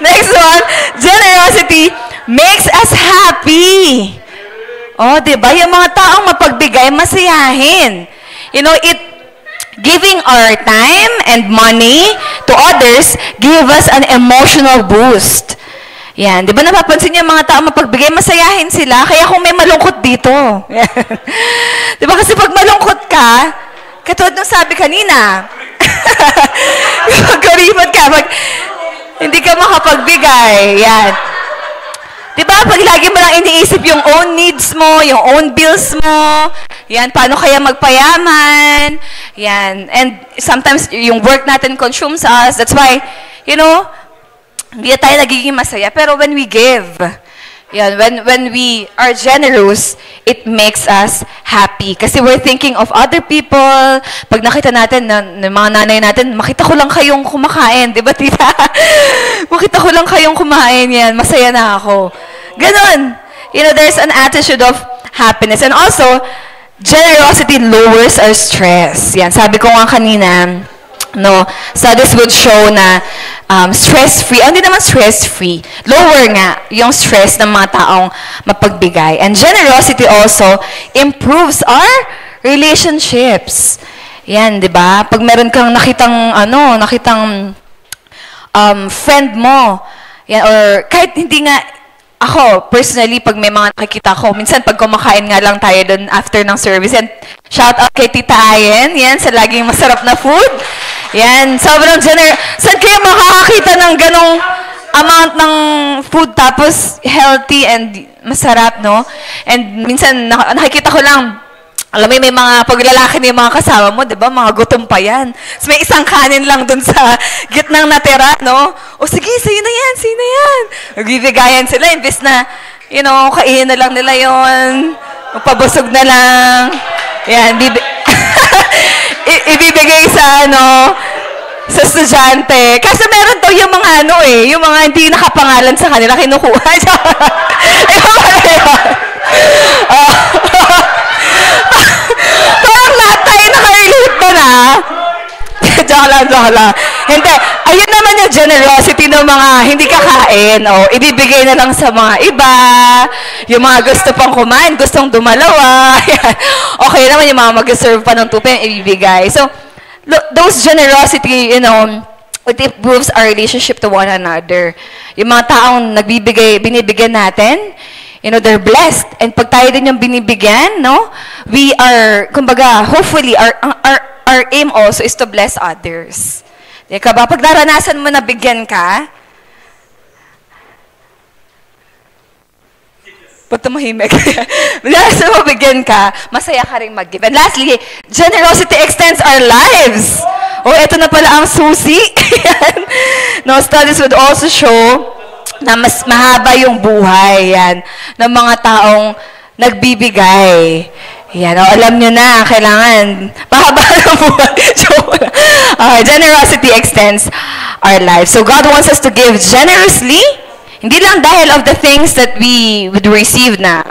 Speaker 5: Next one, generosity makes us happy. O diba? Yung mga taong mapagbigay, masayahin. Giving our time and money to others give us an emotional boost. Yan. Di ba napapansin niyo mga tao mapagbigay, masayahin sila. Kaya kung may malungkot dito. Di ba kasi pag malungkot ka, katulad nung sabi kanina, magkaripot ka, hindi ka makapagbigay. Yan. Di ba pag lagi mo lang iniisip yung own needs mo, yung own bills mo, yan, paano kaya magpayaman, yan. And sometimes yung work natin consumes us. That's why, hindi tayo nagiging masaya. Pero when we give, Yan, when we are generous, it makes us happy. Kasi we're thinking of other people. Pag nakita natin, ng mga nanay natin, makita ko lang kayong kumakain. Di ba, tita? Makita ko lang kayong kumain. Yan, masaya na ako. Ganon. You know, there's an attitude of happiness. And also, generosity lowers our stress. Yan, sabi ko nga kanina, no, studies would show na stress-free, hindi naman stress-free, lower nga yung stress ng mga taong mapagbigay. And generosity also improves our relationships. Yan, di ba? Pag meron kang nakitang friend mo, yan, or kahit hindi nga, ako, personally, pag may mga nakikita ko, minsan pag kumakain nga lang tayo doon after ng service, and shout out kay Tita Ayen, yan, sa laging masarap na food. Yan, sobrang saan kayo makakakita ng ganong amount ng food tapos healthy and masarap, no? And minsan, nakikita ko lang, alam mo, may mga paglalaki na yung mga kasama mo, di ba? Mga gutom pa yan. So, may isang kanin lang dun sa gitnang natira, no? O sige, sa'yo na yan, sa'yo na yan. Nagbibigayan sila, imbes na, you know, kainin na lang nila yon, magpabusog na lang. Yan, ibibigay sa, sa estudyante. Kasi meron to yung mga yung mga hindi nakapangalan sa kanila, kinukuha. Parang lahat tayo nakarelate doon, ha? Joke lang. Hindi. Ayun naman yung generosity ng mga hindi kakain. Ibibigay na lang sa mga iba. Yung mga gusto pang kumain, gustong dumalawa. Okay naman yung mga mag-serve pa ng tupin, ibibigay. So, those generosity, it improves our relationship to one another. Yung mga taong binibigyan natin, they're blessed. And pag tayo din yung binibigyan, we are, kumbaga, hopefully, our aim also is to bless others. Di ka ba? Pag naranasan mo na bigyan ka, pag tumahimik, naranasan mo bigyan ka, masaya ka rin mag-give. And lastly, generosity extends our lives. Ito na pala ang susi. Studies would also show na mas mahaba yung buhay ng mga taong nagbibigay. Alam nyo na, kailangan mahaba ng buhay. Generosity extends our lives. So God wants us to give generously, hindi lang dahil of the things that we would receive na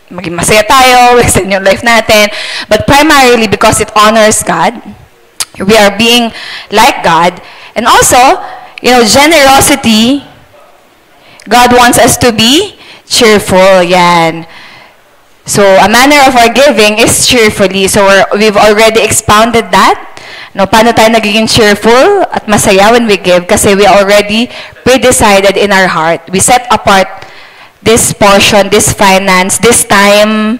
Speaker 5: maging masaya tayo, extend yung life natin, but primarily because it honors God. We are being like God. And also, generosity, God wants us to be cheerful. Yan. So, a manner of our giving is cheerfully. So, we've already expounded that. Paano tayo nagiging cheerful at masaya when we give? Kasi we already pre-decided in our heart. We set apart this portion, this finance, this time,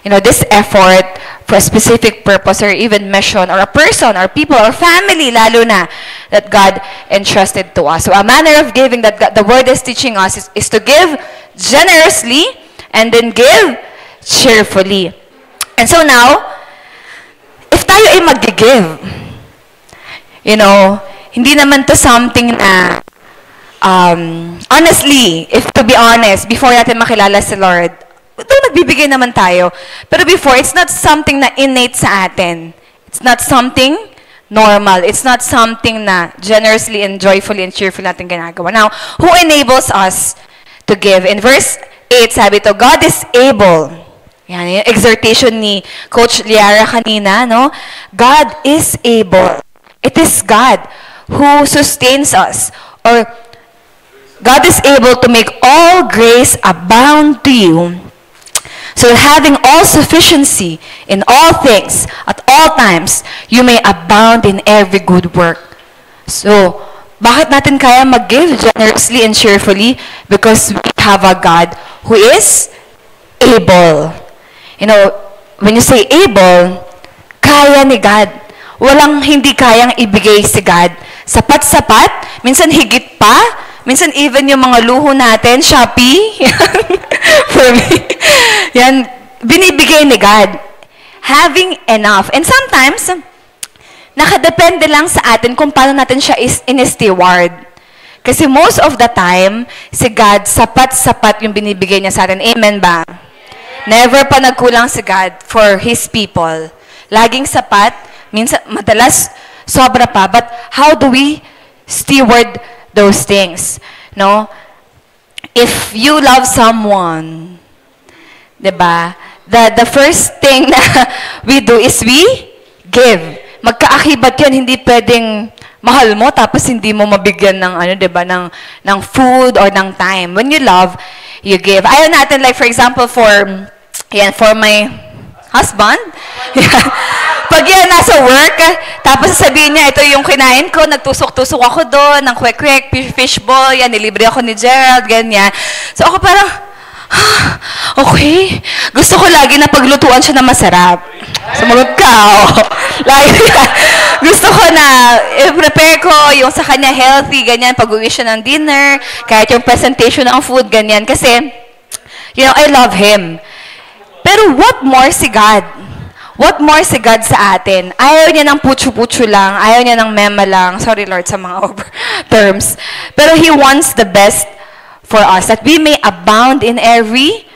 Speaker 5: this effort for a specific purpose or even mission or a person or people or family, lalo na, that God entrusted to us. So a manner of giving that the Word is teaching us is to give generously and then give cheerfully. And so now, if tayo ay mag-give, hindi naman to something na, honestly, if to be honest, before natin makilala si Lord, nagbibigay naman tayo. Pero before, it's not something na innate sa atin. It's not something normal. It's not something na generously and joyfully and cheerfully natin ginagawa. Now, who enables us to give? In verse 8, sabi to, God is able. Yan, yung exhortation ni Coach Liara kanina, no? God is able. It is God who sustains us. Or, God is able to make all grace abound to you, so having all sufficiency in all things, at all times, you may abound in every good work. So, bakit natin kaya mag-give generously and cheerfully? Because we have a God who is able. When you say able, kaya ni God. Walang hindi kayang ibigay si God. Sapat-sapat, minsan higit pa, minsan even yung mga luho natin, Shopee, for me, yan, binibigay ni God. Having enough. And sometimes, nakadepende lang sa atin kung paano natin siya in-steward. Kasi most of the time, si God, sapat-sapat yung binibigay niya sa atin. Amen ba? Never pa nagkulang si God for His people. Laging sapat, minsan, madalas, sobra pa. But how do we steward those things? No? If you love someone, diba? The first thing na we do is we give. Magkaakibat yun, hindi pwedeng mahal mo tapos hindi mo mabigyan ng ano, 'di ba, ng food or ng time. When you love, you give. Ayaw natin, like for example for my husband. Pag yan nasa work, tapos sasabihin niya, ito yung kinain ko, nagtusok-tusok ako doon, ng kwek-kwek, fishball, yan, nilibre ako ni Gerald, ganyan. So ako parang, okay. Gusto ko lagi na paglutuan siya na masarap. Sumagot ka, oh. Lagi gusto ko na i-prepare ko yung sa kanya healthy, ganyan, pag-uwi siya ng dinner, kahit yung presentation ng food, ganyan. Kasi, I love Him. Pero what more si God? What more si God sa atin? Ayaw niya ng putyo-putyo lang, ayaw niya ng mema lang. Sorry Lord sa mga over terms. Pero He wants the best for us, that we may abound in every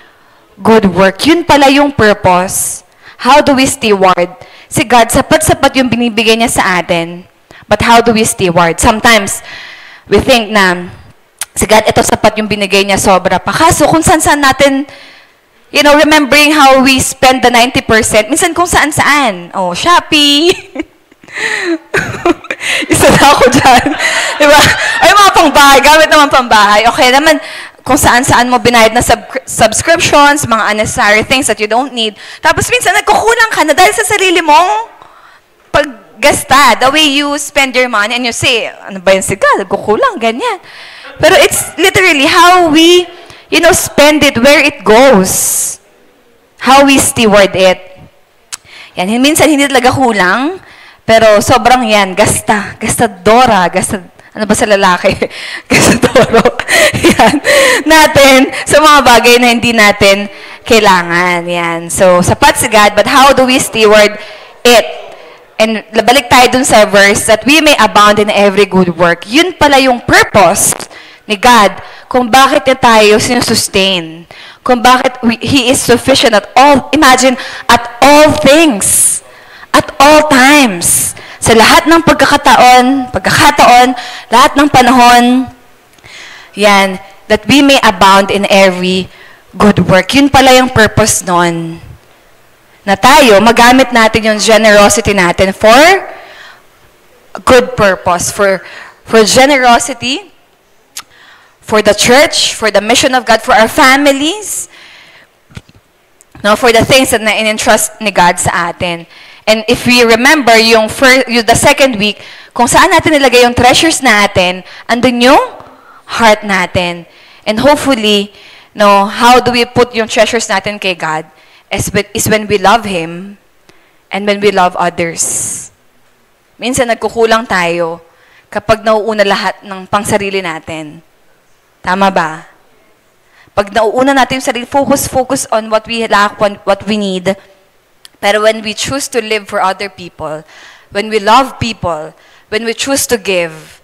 Speaker 5: good work. Yun pala yung purpose. How do we steward? Si God, sapat-sapat yung binibigay niya sa atin. But how do we steward? Sometimes, we think na, si God, ito sapat yung binigay niya, sobra pa. Kaso, kung saan-saan natin, remembering how we spend the 90%, minsan kung saan-saan. Oh, Shopee. Isa na ako dyan. Diba? Ay, mga pangbahay. Gamit naman pangbahay. Okay naman, kung saan-saan mo binayad na subscriptions, mga unnecessary things that you don't need. Tapos minsan nagkukulang ka na dahil sa sarili mong paggasta. The way you spend your money and you say, ano ba yan si God? Nagkukulang, ganyan. Pero it's literally how we, spend it, where it goes. How we steward it. Yan, minsan hindi talaga kulang, pero sobrang yan, gastadora, ano ba sa lalaki? Gastadoro. Yan. Natin, sa mga bagay na hindi natin kailangan. Yan. So, sapat si God, but how do we steward it? And balik tayo dun sa verse, that we may abound in every good work. Yun pala yung purpose ni God, kung bakit niya tayo sinusustain. Kung bakit He is sufficient at all, imagine, at all things. At all times. Sa lahat ng pagkakataon, lahat ng panahon, yan, that we may abound in every good work. Yun pala yung purpose nun. Na tayo, magamit natin yung generosity natin for a good purpose. For generosity, for the church, for the mission of God, for our families, for the things that na-entrust ni God sa atin. And if we remember the second week, kung saan natin nilagay yung treasures natin, andun yung heart natin. And hopefully, how do we put yung treasures natin kay God is when we love Him and when we love others. Minsan nagkukulang tayo kapag nauuna lahat ng pangsarili natin. Tama ba? Pag nauuna natin yung sarili, focus on what we lack, what we need. Pero when we choose to live for other people, when we love people, when we choose to give,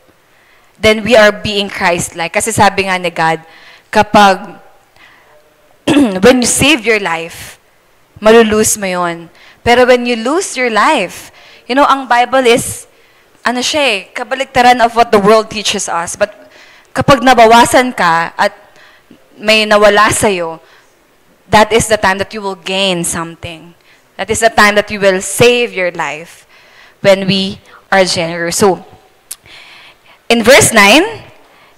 Speaker 5: then we are being Christ-like. Kasi sabi nga ni God, kapag when you save your life, malulose mo yun. Pero when you lose your life, ang Bible is, kabaliktaran of what the world teaches us. But kapag nabawasan ka at may nawala sa'yo, that is the time that you will gain something. That is the time that you will save your life when we are generous. So, in verse 9,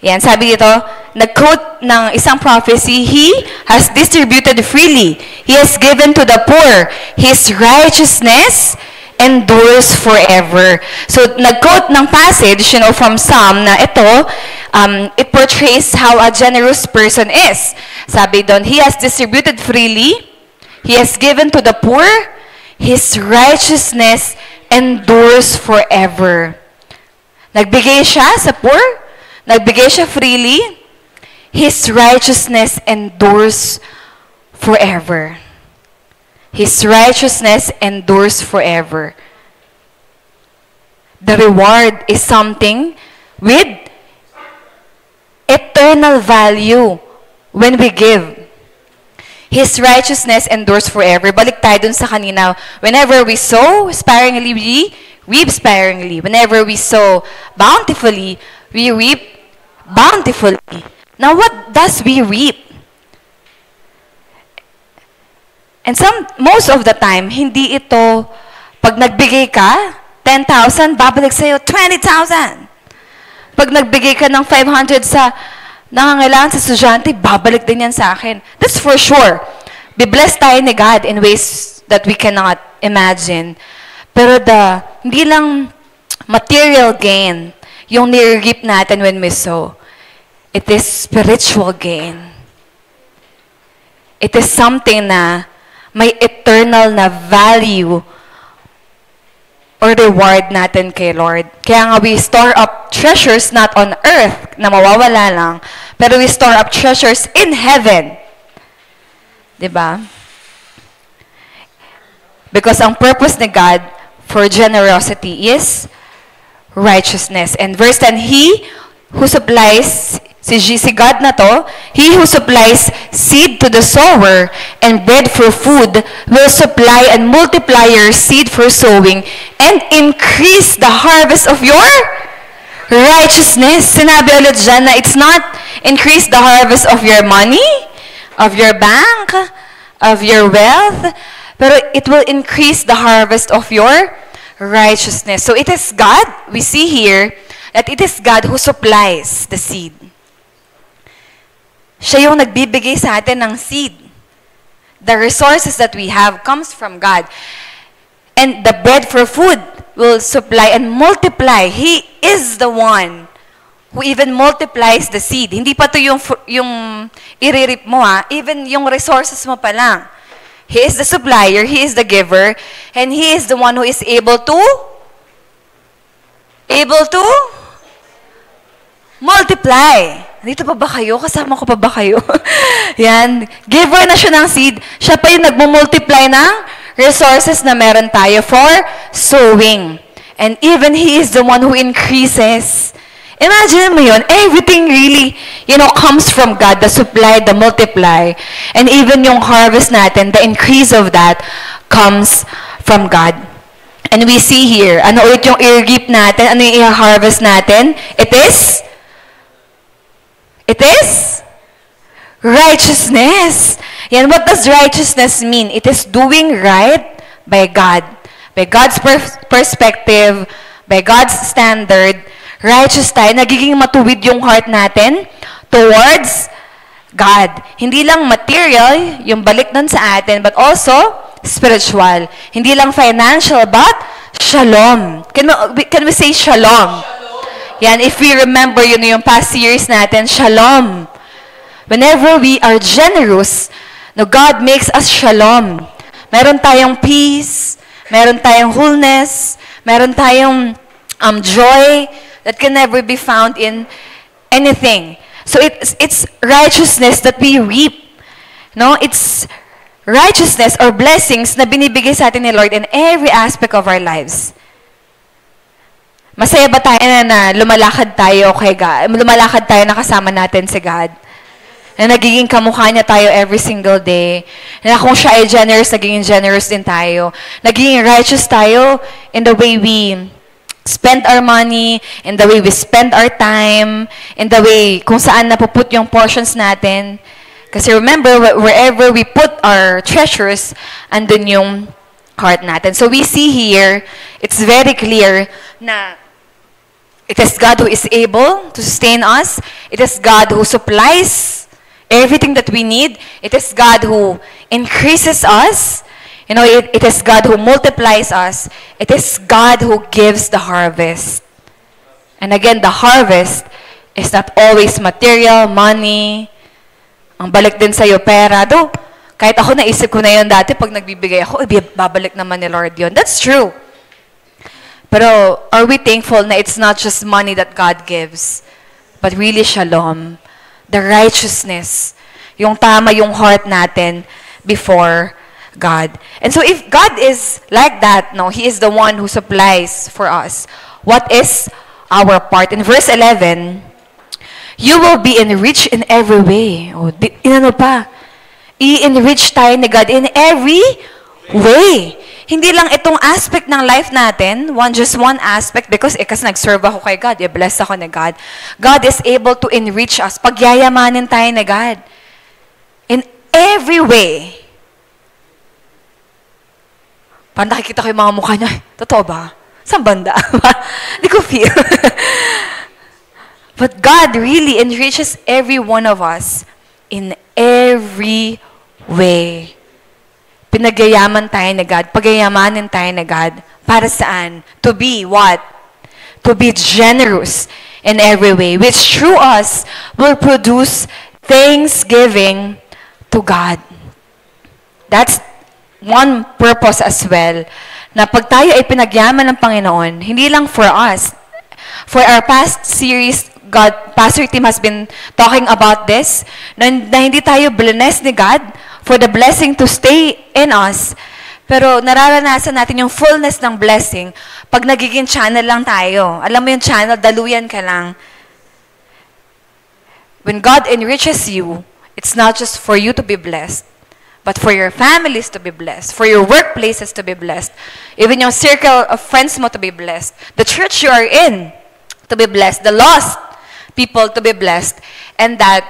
Speaker 5: yan, sabi dito, nag-quote ng isang prophecy, He has distributed freely. He has given to the poor. His righteousness endures forever. So, nag-quote ng passage, from Psalm na ito, it portrays how a generous person is. Sabi doon, He has distributed freely. He has given to the poor. His righteousness endures forever. Nagbigay siya sa poor. Nagbigay siya freely. His righteousness endures forever. His righteousness endures forever. The reward is something with eternal value when we give. His righteousness endures forever. Balik tayo dun sa kanina. Whenever we sow sparingly, we reap sparingly. Whenever we sow bountifully, we reap bountifully. Now, what does we reap? And most of the time, hindi ito, pag nagbigay ka, 10,000, babalik sa'yo, 20,000. Pag nagbigay ka ng 500 sa nangangailangan sa estudyante, babalik din yan sa akin. That's for sure. Be blessed tayo ni God in ways that we cannot imagine. Pero hindi lang material gain yung nire-reap natin when we sow. It is spiritual gain. It is something na may eternal na value or reward natin kay Lord. Kaya nga we store up treasures not on earth, na mawawala lang, pero we store up treasures in heaven. Diba? Because ang purpose ni God for generosity is righteousness. And verse 10, He who supplies, si God na to, He who supplies seed to the sower and bread for food will supply and multiply your seed for sowing and increase the harvest of your righteousness. Sinabi ulit dyan na it's not increase the harvest of your money, of your bank, of your wealth, pero it will increase the harvest of your righteousness. So it is God, we see here, that it is God who supplies the seed. Siya yung nagbibigay sa atin ng seed. The resources that we have comes from God. And the bread for food will supply and multiply. He is the one who even multiplies the seed. Hindi pa to yung iririp mo ha. Even yung resources mo pa lang. He is the supplier, He is the giver, and He is the one who is able to multiply. Dito pa ba kayo? Kasama ko pa ba kayo? Yan. Giver na siya ng seed. Siya pa yung nagmumultiply ng resources na meron tayo for sowing. And even He is the one who increases. Imagine mo yun. Everything really, comes from God. The supply, the multiply. And even yung harvest natin, the increase of that comes from God. And we see here, ano ulit yung i-reap natin? Ano yung i-harvest natin? It is righteousness. Yan, what does righteousness mean? It is doing right by God. By God's perspective, by God's standard, righteous tayo. Nagiging matuwid yung heart natin towards God. Hindi lang material, yung balik nun sa atin, but also spiritual. Hindi lang financial, but shalom. Can we say shalom? Yan, if we remember yung past years natin, shalom. Whenever we are generous, God makes us shalom. Meron tayong peace, meron tayong wholeness, meron tayong joy that can never be found in anything. So it's righteousness that we reap. No, it's righteousness or blessings na binibigay sa atin ni Lord in every aspect of our lives. Masaya ba tayo na lumalakad tayo kay God? Lumalakad tayo na kasama natin si God. Na nagiging kamukha niya tayo every single day. Na kung siya ay generous, nagiging generous din tayo. Nagiging righteous tayo in the way we spend our money, in the way we spend our time, in the way kung saan napuput yung portions natin. Kasi remember, wherever we put our treasures, andun yung heart natin. So we see here, it's very clear na it is God who is able to sustain us. It is God who supplies everything that we need. It is God who increases us. It is God who multiplies us. It is God who gives the harvest. And again, the harvest is not always material, money. Ang balik din sa'yo, pera. Though, kahit ako naisip ko na yun dati, pag nagbibigay ako, babalik naman ni Lord yun. That's true. Pero are we thankful na it's not just money that God gives, but really shalom, the righteousness, yung tama yung heart natin before God. And so if God is like that, He is the one who supplies for us. What is our part? In verse 11, you will be enriched in every way. O, inano pa? I-enrich tayo ni God in every way. Hindi lang itong aspect ng life natin, just one aspect, because kasi nag-serve ako kay God, bless ako ni God. God is able to enrich us. Pagyayamanin tayo ni God. In every way. Parang nakikita ko yung mga mukha niya. Totoo ba? Saan banda? Hindi ko feel. But God really enriches every one of us in every way. Pinagyayaman tayo ni God. Pagyayamanin tayo ni God. Para saan? To be what? To be generous in every way, which through us will produce thanksgiving to God. That's one purpose as well. Na pag tayo ay pinagyaman ng Panginoon, hindi lang for us. For our past series, Pastor Tim has been talking about this, na hindi tayo blessed ni God for the blessing to stay in us. Pero nararanasan natin yung fullness ng blessing pag nagiging channel lang tayo. Alam mo yung channel, daluyan ka lang. When God enriches you, it's not just for you to be blessed, but for your families to be blessed, for your workplaces to be blessed, even your circle of friends mo to be blessed, the church you are in to be blessed, the lost people to be blessed, and that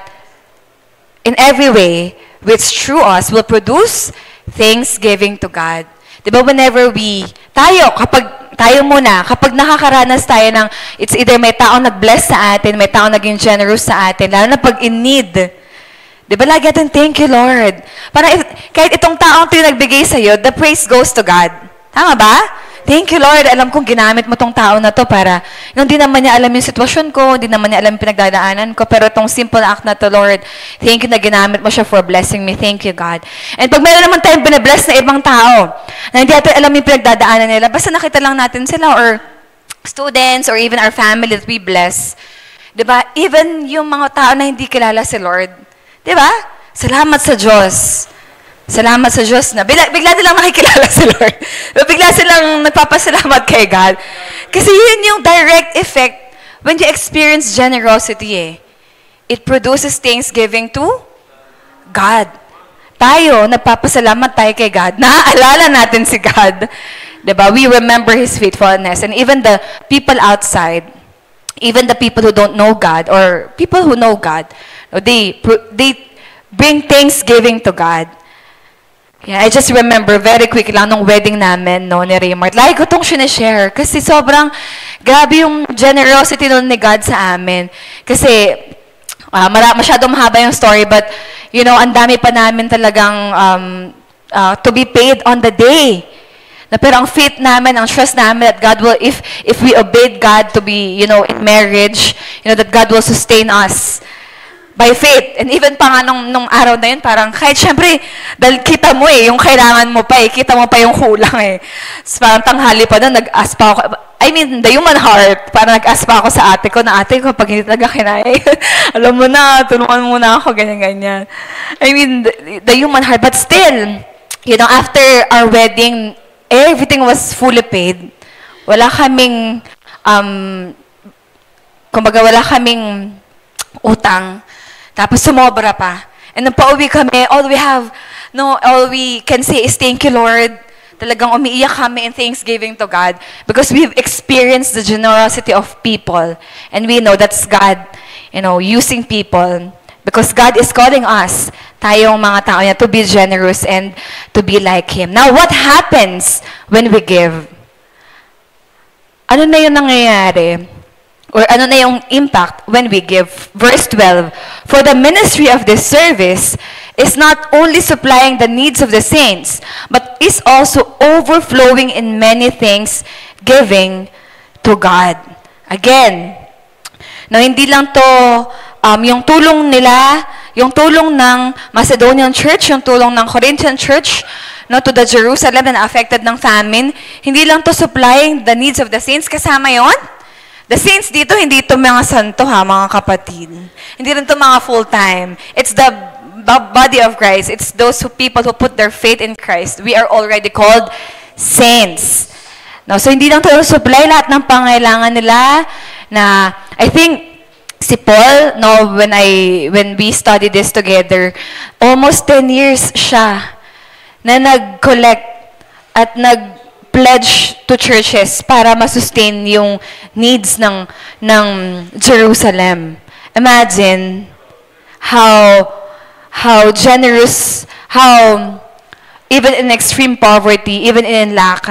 Speaker 5: in every way, which through us will produce thanksgiving to God. Diba whenever kapag nakakaranas tayo ng, it's either may taong nag-bless sa atin, may taong naging generous sa atin, lalo na pag in need. Diba lagi natin, thank you Lord. Kahit itong taong ito yung nagbigay sa'yo, the praise goes to God. Tama ba? Thank you, Lord. Alam kong ginamit mo tong tao na to para, hindi naman niya alam yung sitwasyon ko, hindi naman niya alam yung pinagdadaanan ko, pero itong simple act na to, Lord, thank you na ginamit mo siya for blessing me. Thank you, God. And pag meron naman tayong binabless na ibang tao, na hindi natin alam yung pinagdadaanan nila, basta nakita lang natin sila, or students, or even our family that we bless, diba? Even yung mga tao na hindi kilala si Lord, diba? Salamat sa Diyos. Salamat sa Diyos na bigla nilang nakikilala si Lord. Bigla silang nagpapasalamat kay God. Kasi yun yung direct effect when you experience generosity eh. It produces thanksgiving to God. Tayo, nagpapasalamat tayo kay God. Naaalala natin si God. Diba? We remember His faithfulness. And even the people outside, even the people who don't know God, or people who know God, they bring thanksgiving to God. Yeah, I just remember very quick lang nung wedding namin, ni Raymart. Like ko itong sinishare kasi sobrang grabe yung generosity nun ni God sa amin. Kasi masyadong mahaba yung story, but ang dami pa namin talagang to be paid on the day. Pero ang faith namin, ang trust namin that God will, if we obeyed God to be, in marriage, that God will sustain us by faith. And even pa nga nung araw na yun, parang kahit syempre, dahil kita mo yung kailangan mo pa kita mo pa yung kulang So, parang tanghali pa na, nag-ask pa ako, the human heart, parang nag-ask pa ako sa ate ko, pag hindi talaga kinaya, alam mo na, tulungan mo na ako, ganyan-ganyan. The human heart, but still, after our wedding, everything was fully paid. Wala kaming, kumbaga wala kaming utang. Tapos sumobra pa. And nung pauwi kami, all we can say is thank you, Lord. Talagang umiiyak kami in thanksgiving to God because we've experienced the generosity of people. And we know that's God, using people. Because God is calling us, tayong mga tao niya, to be generous and to be like Him. Now, what happens when we give? Ano na yung nangyayari? Or ano na yung impact when we give? Verse 12, for the ministry of this service is not only supplying the needs of the saints, but is also overflowing in many things, giving to God. Again, hindi lang to yung tulong nila, yung tulong ng Macedonian Church, yung tulong ng Corinthian Church, to the Jerusalem na affected ng famine, hindi lang to supplying the needs of the saints, kasama yon. The saints dito, hindi ito mga santo mga kapatid. Hindi rin ito mga full-time. It's the body of Christ. It's those people who put their faith in Christ. We are already called saints. So hindi lang ito supply lahat ng pangailangan nila na, I think, Si Paul, no, when we studied this together, almost 10 years siya na nag-collect at nag-pledge to churches para masustain yung needs ng Jerusalem. Imagine how generous, how even in extreme poverty, even in lack.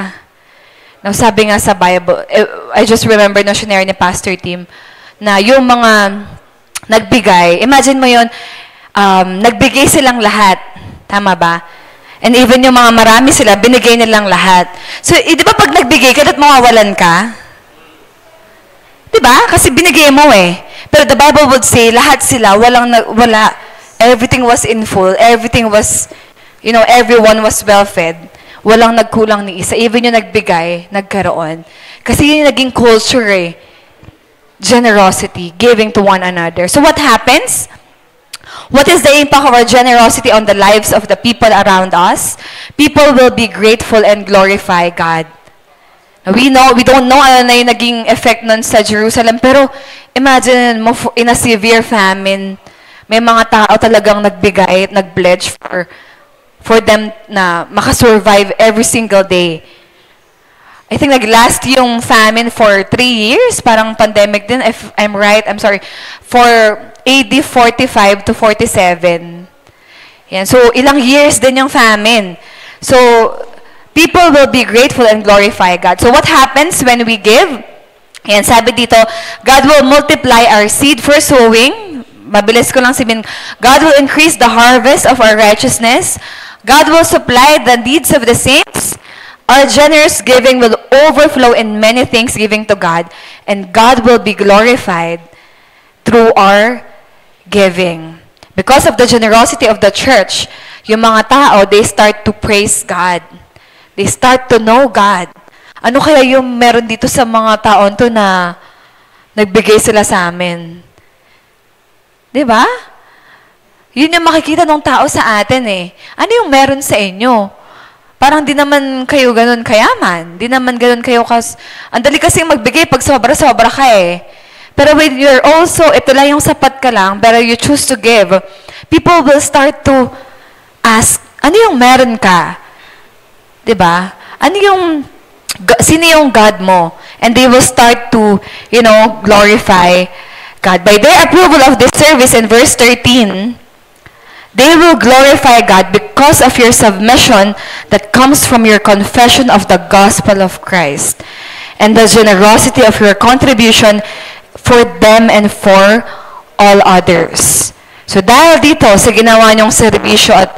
Speaker 5: Now, sabi nga sa Bible, I just remember no shinare ni Pastor Tim, na yung mga nagbigay, imagine mo yun, nagbigay silang lahat. Tama ba? And even yung mga marami sila, binigay nilang lahat. So, di ba pag nagbigay ka, dapat mawawalan ka? Di ba? Kasi binigay mo eh. Pero the Bible would say, lahat sila, wala. Everything was in full. Everything was, everyone was well-fed. Walang nagkulang ni isa. Even yung nagbigay, nagkaroon. Kasi yun yung naging culture eh. Generosity, giving to one another. So what happens? What is the impact of our generosity on the lives of the people around us? People will be grateful and glorify God. Now, we don't know ano na yung naging effect nun sa Jerusalem, pero imagine mo, in a severe famine, may mga tao talagang nagbigay, nag-pledge for them na makasurvive every single day. I think nag-last yung famine for 3 years, parang pandemic din, if I'm right, I'm sorry, for AD 45 to 47. Yan. So, ilang years din yung famine. So, people will be grateful and glorify God. So, what happens when we give? Yan, sabi dito, God will multiply our seed for sowing. Mabilis ko lang sabihin, God will increase the harvest of our righteousness. God will supply the needs of the saints. Our generous giving will overflow in many thanksgiving to God, and God will be glorified through our giving. Because of the generosity of the church, yung mga tao, they start to praise God. They start to know God. Ano kaya yung meron dito sa mga taon to na nagbigay sila sa amin? Diba? Yun yung makikita ng tao sa atin eh. Ano yung meron sa inyo? Parang di naman kayo ganun kayaman. Di naman ganun kayo ang dali kasing magbigay pag sobra-sobra ka eh. Pero when you're also, ito lang yung sapat ka lang, pero you choose to give, people will start to ask, ano yung meron ka? Diba? Sino yung God mo? And they will start to, glorify God. By their approval of this service in verse 13, they will glorify God because of your submission that comes from your confession of the gospel of Christ and the generosity of your contribution for them and for all others. So dahil dito sa ginawa niyong serbisyo at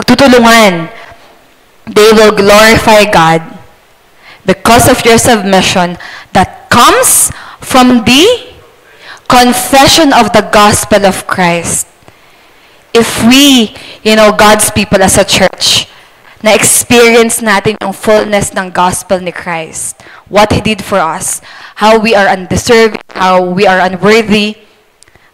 Speaker 5: tutulungan, they will glorify God because of your submission that comes from the confession of the gospel of Christ. If we, God's people as a church, na experience natin yung fullness ng gospel ni Christ, what He did for us, how we are undeserving, how we are unworthy,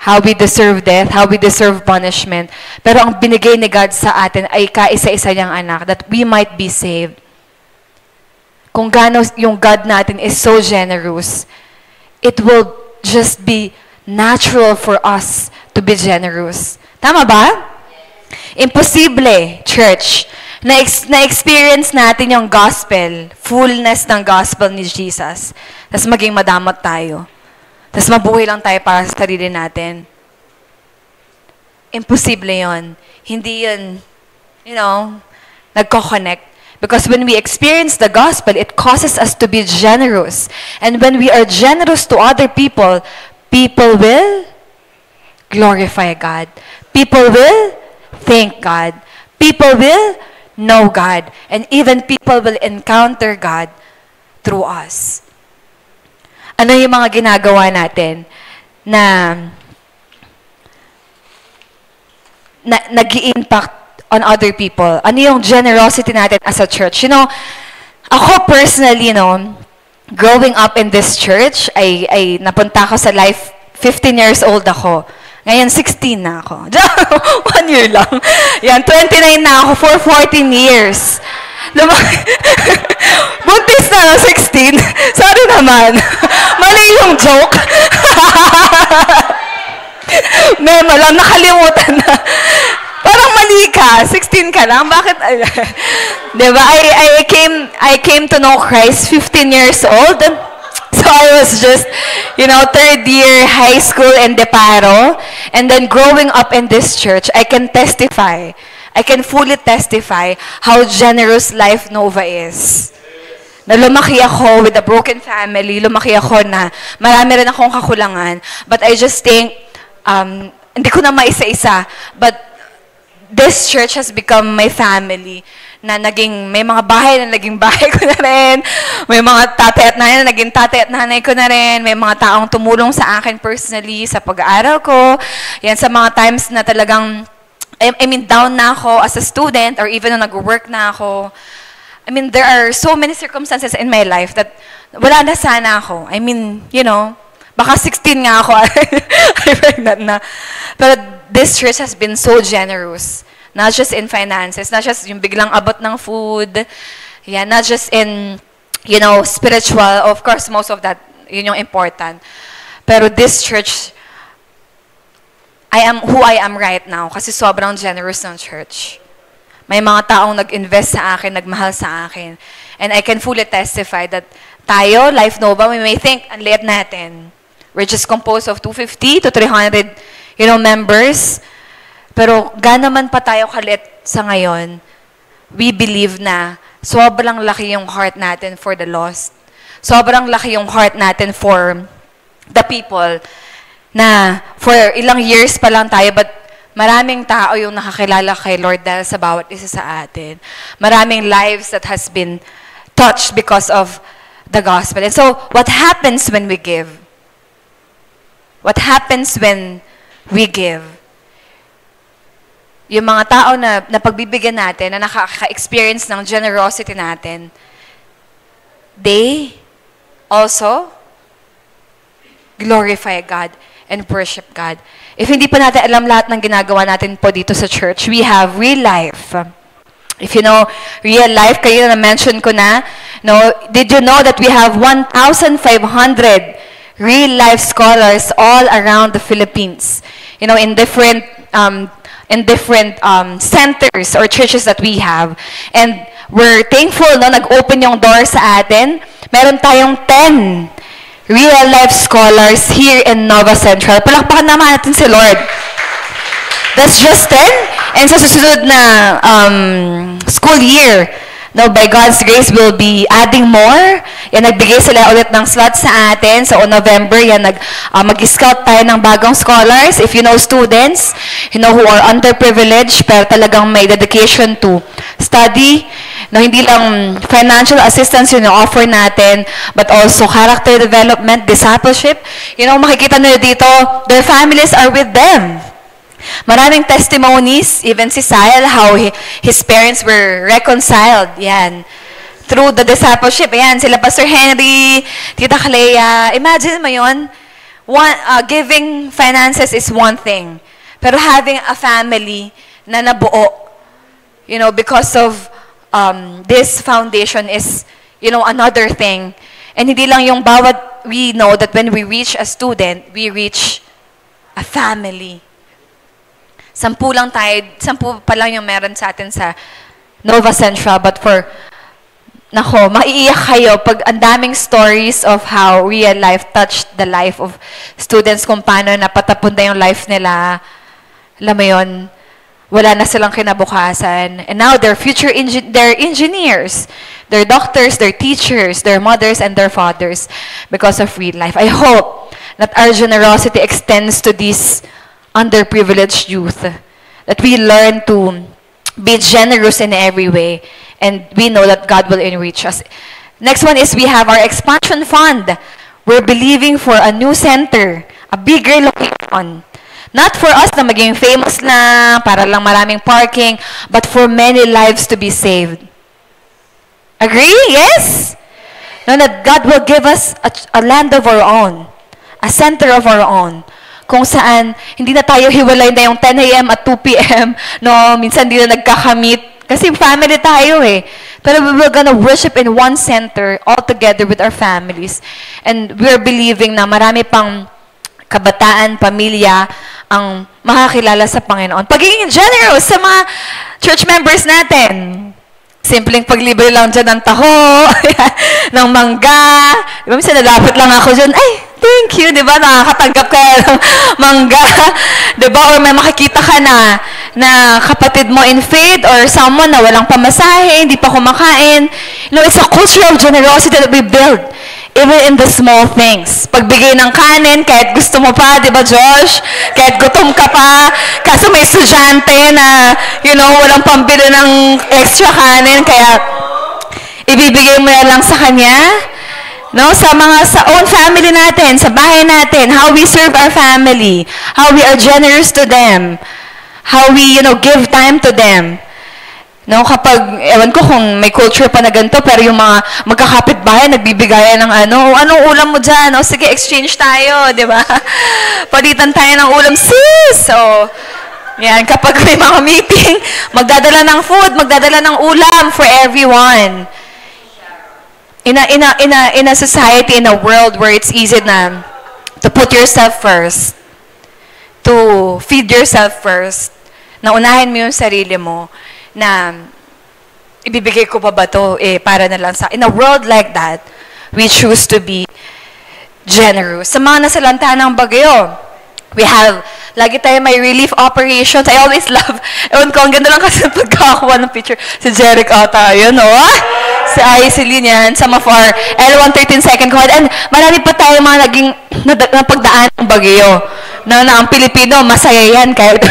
Speaker 5: how we deserve death, how we deserve punishment, pero ang binigay ni God sa atin ay kaisa-isa niyang anak, that we might be saved. Kung gaano yung God natin is so generous, it will just be natural for us to be generous. Tama ba? Imposible, church, na-experience natin yung gospel, fullness ng gospel ni Jesus, tapos maging madamot tayo. Tapos mabuhay lang tayo para sa sarili natin. Imposible yon. Hindi yun, nagko-connect. Because when we experience the gospel, it causes us to be generous. And when we are generous to other people, people will glorify God. People will thank God. People will know God. And even people will encounter God through us. Ano yung mga ginagawa natin na nag-i-impact on other people? Ano yung generosity natin as a church? Ako personally, growing up in this church, ay napunta ako sa life, 15 years old ako. Ngayon, 16 na ako. 1 year lang. Yan, 29 na ako for 14 years. Buntis na, 16. Sorry naman. Mali yung joke. memo lang, nakalimutan na. Parang mali ka. 16 ka lang. Bakit? Diba? I came to know Christ 15 years old. So I was just, third year high school in Deparo. And then growing up in this church, I can fully testify how generous Life Nova is. Na lumaki ako with a broken family, lumaki ako na marami rin akong kakulangan. But I just think, hindi ko na maisa-isa, but this church has become my family, na may mga bahay na naging bahay ko na rin, may mga tatay at nanay na naging tatay at nanay ko na rin, may mga taong tumulong sa akin personally sa pag-aaral ko, yan sa mga times na talagang, down na ako as a student or even na nag-work na ako. There are so many circumstances in my life that wala na sana ako. Baka 16 nga ako. I pregnant na. But this church has been so generous. Not just in finances, not just yung biglang abot ng food. Yeah, not just in, spiritual. Of course, most of that, yun yung important. Pero this church, I am who I am right now kasi sobrang generous ng church. May mga taong nag-invest sa akin, nagmahal sa akin. And I can fully testify that tayo, Life Nova, we may think, ang liit natin. We're just composed of 250 to 300, members. Pero gaano man pa tayo kalit sa ngayon, we believe na sobrang laki yung heart natin for the lost. Sobrang laki yung heart natin for the people na for ilang years pa lang tayo, but maraming tao yung nakakilala kay Lord dahil sa bawat isa sa atin. Maraming lives that has been touched because of the gospel. And so, what happens when we give? What happens when we give? Yung mga tao na pagbibigyan natin, na nakaka-experience ng generosity natin, they also glorify God and worship God. If hindi pa natin alam lahat ng ginagawa natin po dito sa church, we have Real Life. If you know Real Life, kayo na mention ko na, did you know that we have 1,500 Real Life scholars all around the Philippines? In different centers or churches that we have. And we're thankful na nag-open yung door sa atin. Meron tayong 10 Real Life scholars here in Nova Central. Palakpakan naman natin si Lord. That's just 10. And sa susunod na school year, by God's grace, we'll be adding more. Yan, nagbigay sila ulit ng slot sa atin. So, on November, yan, mag-scout tayo ng bagong scholars. If you know students, who are underprivileged, pero talagang may dedication to study, hindi lang financial assistance yung offer natin, but also character development, discipleship. Makikita nyo dito, their families are with them. Maraming testimonies, even si Sile, how his parents were reconciled, yan, through the discipleship. Yan, sila Pastor Henry, Tita Clea. Imagine mo yun, giving finances is one thing, pero having a family na nabuo, because of this foundation is, another thing. And hindi lang yung we know that when we reach a student, we reach a family. 10 pa lang yung meron sa atin sa Nova Central, but maiiyak kayo pag ang daming stories of how Real Life touched the life of students, kung paano napatapon na yung life nila. Alam mo yun, wala na silang kinabukasan. And now they're they're engineers, they're doctors, they're teachers, they're mothers and their fathers because of Real Life. I hope that our generosity extends to these underprivileged youth, that we learn to be generous in every way, and we know that God will enrich us. Next one is we have our expansion fund. We're believing for a new center, a bigger location. Not for us na maging famous na, para lang maraming parking, but for many lives to be saved. Agree? Yes? That God will give us a land of our own, a center of our own, kung saan hindi na tayo hiwalay na yung 10 a.m. at 2 p.m. Minsan hindi na nagkakamit. Kasi family tayo eh. Pero we're gonna worship in one center all together with our families. And we're believing na marami pang kabataan, pamilya, ang makakilala sa Panginoon. Pagiging generous sa mga church members natin. Simpleng paglibre lang dyan ng taho, ng mangga. Di ba, minsan nalapit lang ako dyan, ay, thank you, di ba, nakakatanggap ka ng mangga. Di ba, or may makikita ka na kapatid mo in faith or someone na walang pamasahe, hindi pa kumakain. You know, it's a culture of generosity that we build. Even in the small things. Pagbigay ng kanin, kahit gusto mo pa, di ba, Josh? Kahit gutom ka pa. Kaso may estudyante na, you know, walang pambili ng extra kanin, kaya ibibigay mo na lang sa kanya. No? Sa own family natin, sa bahay natin, how we serve our family, how we are generous to them, how we, you know, give time to them. No, kapag, ewan ko kung may culture pa na ganito, pero yung mga magkakapitbahay, nagbibigayan ng anong ulam mo dyan? O, sige, exchange tayo, di ba? Palitan tayo ng ulam, sis! So, yan, kapag may mga meeting, magdadala ng food, magdadala ng ulam for everyone. In a society, in a world where it's easy na to put yourself first, to feed yourself first, na unahin mo yung sarili mo, na ibibigay ko pa ba to para na lang sa... In a world like that, we choose to be generous. Sa mga nasalanta ng bagyo, we have, lagi tayo may relief operations. I always love, ewan ko, ang ganda lang kasi pagkakakuha ng picture. Si Jeric ata, yun, no? Si Aiseline yan, some of our L113 second cohort. And marami pa tayo mga naging napagdaan ng bagyo. Na ang Pilipino, masaya yan. Kahit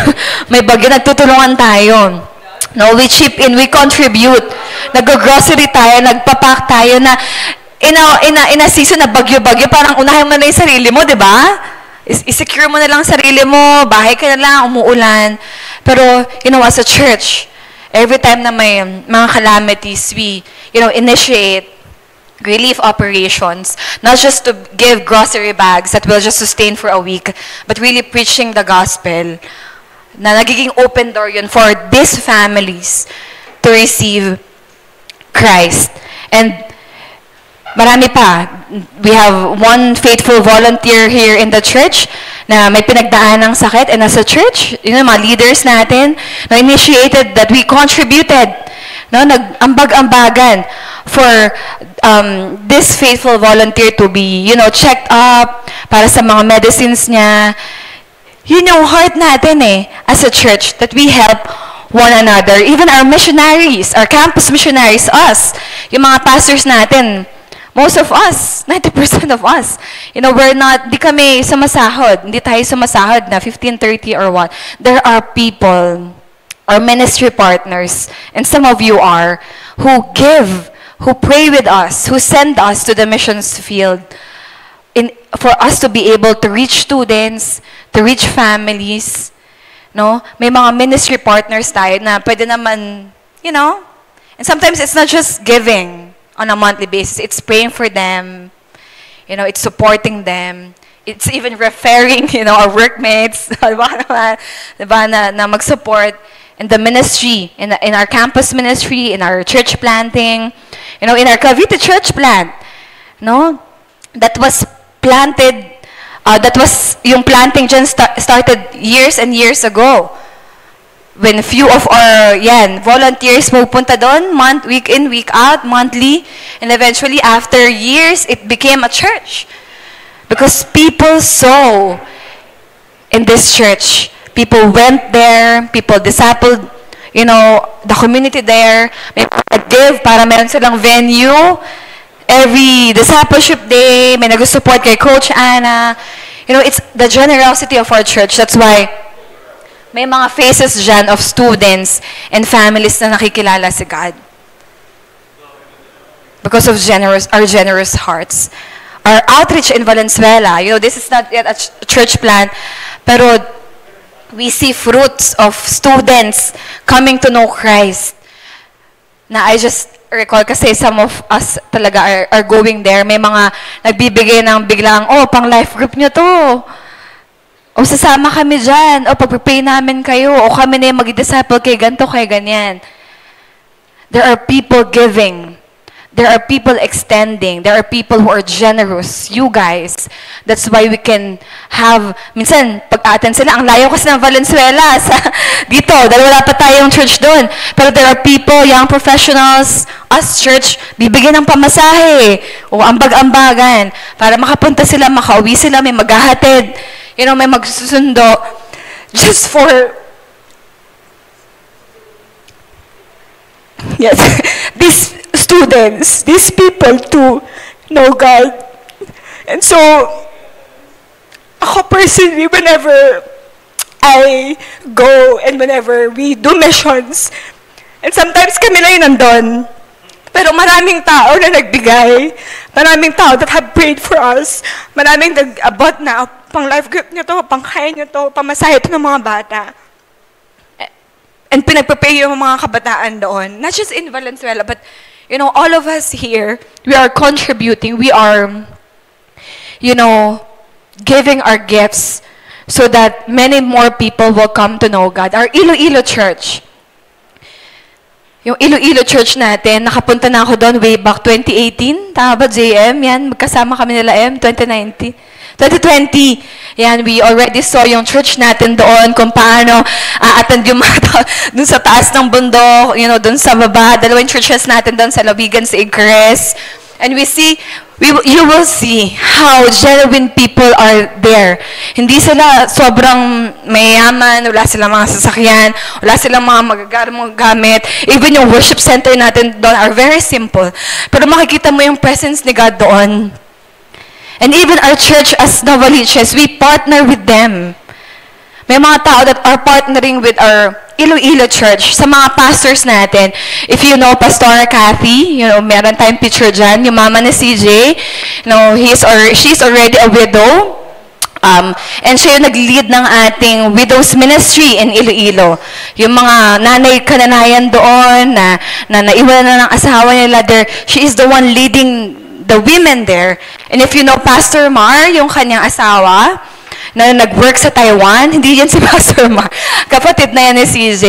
Speaker 5: may bagyo, nagtutulungan tayo. No, we chip in, we contribute. Nag-grocery tayo, nagpapak tayo na in a season na bagyo-bagyo, parang unahin mo na yung sarili mo, di ba? I-secure mo na lang sarili mo, bahay ka na lang, umuulan. Pero, you know, as a church, every time na may mga calamities, we, you know, initiate relief operations, not just to give grocery bags that will just sustain for a week, but really preaching the gospel, na nagiging open door yun for these families to receive Christ. And marami pa. We have one faithful volunteer here in the church na may pinagdaan ng sakit. And as a church, you know, mga leaders natin na initiated that we contributed, no, nag-ambag-ambagan for this faithful volunteer to be, you know, checked up para sa mga medicines niya. Yun yung heart natin as a church, that we help one another. Even our missionaries, our campus missionaries, us, yung mga pastors natin, most of us, 90% of us, you know, di kami sumasahod, hindi tayo sumasahod na 15, 30 or what. There are people, our ministry partners, and some of you are, who give, who pray with us, who send us to the missions field, for us to be able to reach students, to reach families, no? May mga ministry partners tayo na pwede naman, you know, and sometimes it's not just giving on a monthly basis, it's praying for them, you know, it's supporting them, it's even referring, you know, our workmates, diba, na mag-support in the ministry, in our campus ministry, in our church planting, you know, in our Cavite church plant, no? That was planted, yung planting dyan started years and years ago. When few of our, volunteers pupunta doon, week in, week out, monthly, and eventually after years, it became a church. Because people saw in this church, people went there, people discipled, you know, the community there, may give para meron silang venue. Every discipleship day, may nag-support kay Coach Anna. You know, it's the generosity of our church. That's why may mga faces dyan of students and families na nakikilala si God. Because of our generous hearts. Our outreach in Valenzuela, you know, this is not yet a church plant, pero we see fruits of students coming to know Christ. Na I just recall kasi some of us talaga are going there. May mga nagbibigay ng biglang, pang life group nyo to. O sasama kami dyan. O pag-pray namin kayo. O kami na yung mag-disciple kay ganito, kay ganyan. There are people giving There are people extending. There are people who are generous. You guys. That's why we can have, minsan, pag-attend sila, ang layo kasi ng Valenzuela dito, dahil wala pa tayong church doon. Pero there are people, young professionals, us church, bibigyan ng pamasahe o ambag-ambagan para makapunta sila, makauwi sila, may maghahatid, may magsusundo. Just for, yes, these students, these people to know God. And so, ako personally, whenever I go and whenever we do missions, and sometimes kami na yun nandun, pero maraming tao na nagbigay, maraming tao that have prayed for us, maraming nag-abot na, pang life group nyo to, pang kaya nyo to, pamasahe to ng mga bata. And pinagpapay yung mga kabataan doon. Not just in Valenzuela, but, all of us here, we are contributing, we are, giving our gifts so that many more people will come to know God. Our Iloilo Church, yung Iloilo Church natin, nakapunta na ako doon way back 2018. Tama ba, JM? Yan, magkasama kami nila M, 2020. Yan, we already saw yung church natin doon, kung paano attend yung mga tao doon sa taas ng bundok, doon sa baba. Dalawang churches natin doon sa Labigan, sa Igres. And you will see how genuine people are there. Hindi sila sobrang mayaman, wala silang mga sasakyan, wala silang mga magagamit gamit. Even yung worship center natin doon are very simple. Pero makikita mo yung presence ni God doon. And even our church as Novaliches, we partner with them. May mga tao that are partnering with our Iloilo Church, sa mga pastors natin. If you know Pastor Kathy, meron tayong picture dyan, yung mama ni CJ, she's already a widow. And siya yung nag-lead ng ating widows ministry in Iloilo. Yung mga nanay kananayan doon, na naiwanan na ng asawa nila there, she is the one leading the women there. And if you know Pastor Mar, yung kanyang asawa, na nag-work sa Taiwan, hindi yan si Pastor Mar. Kapatid na yan ni CJ.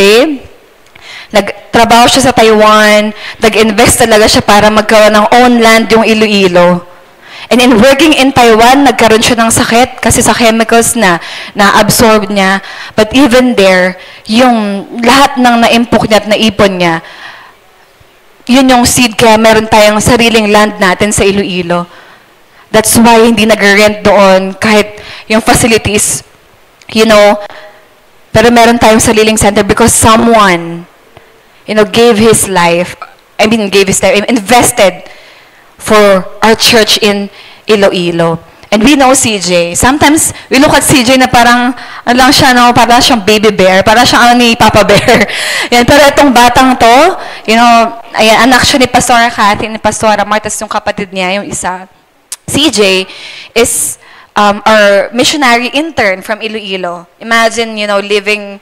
Speaker 5: Nagtrabaho siya sa Taiwan, nag-invest talaga siya para magkaroon ng own land yung Iloilo. And in working in Taiwan, nagkaroon siya ng sakit kasi sa chemicals na na-absorb niya. But even there, yung lahat ng na-impok niya at naipon niya, yun yung seed, kaya meron tayong sariling land natin sa Iloilo. That's why hindi nag-rent doon kahit yung facilities, pero meron tayong sariling center because someone, gave his life, invested for our church in Iloilo. And we know CJ. Sometimes, we look at CJ na parang, parang siyang baby bear, parang siyang ni Papa Bear. Yan, pero itong batang to, ayan, anak siya ni Pastora Kathy, ni Pastora Marta, yung kapatid niya, yung isa. CJ is our missionary intern from Iloilo. Imagine, living,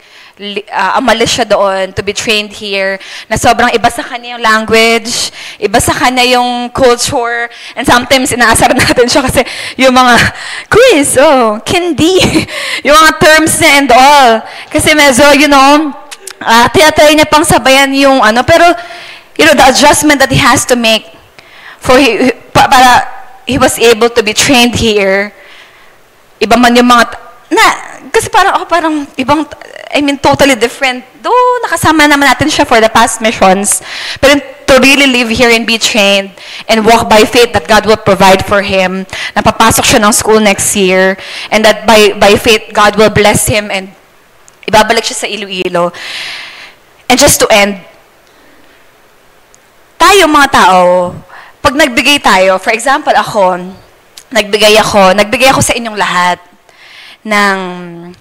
Speaker 5: umalis siya doon to be trained here, na sobrang iba sa kanya yung language, iba sa kanya yung culture, and sometimes inaasar natin siya kasi yung mga quiz, candy, yung mga terms niya and all. Kasi medyo, tinatry niya pang sabayan yung pero, the adjustment that he has to make para he was able to be trained here. Iba man yung mga, kasi parang ibang, totally different. Though, nakasama naman natin siya for the past missions. Pero to really live here and be trained and walk by faith that God will provide for him. Napapasok siya ng school next year. And that by faith, God will bless him and ibabalik siya sa Iloilo. And just to end, tayo mga tao, pag nagbigay tayo, for example, nagbigay ako sa inyong lahat ng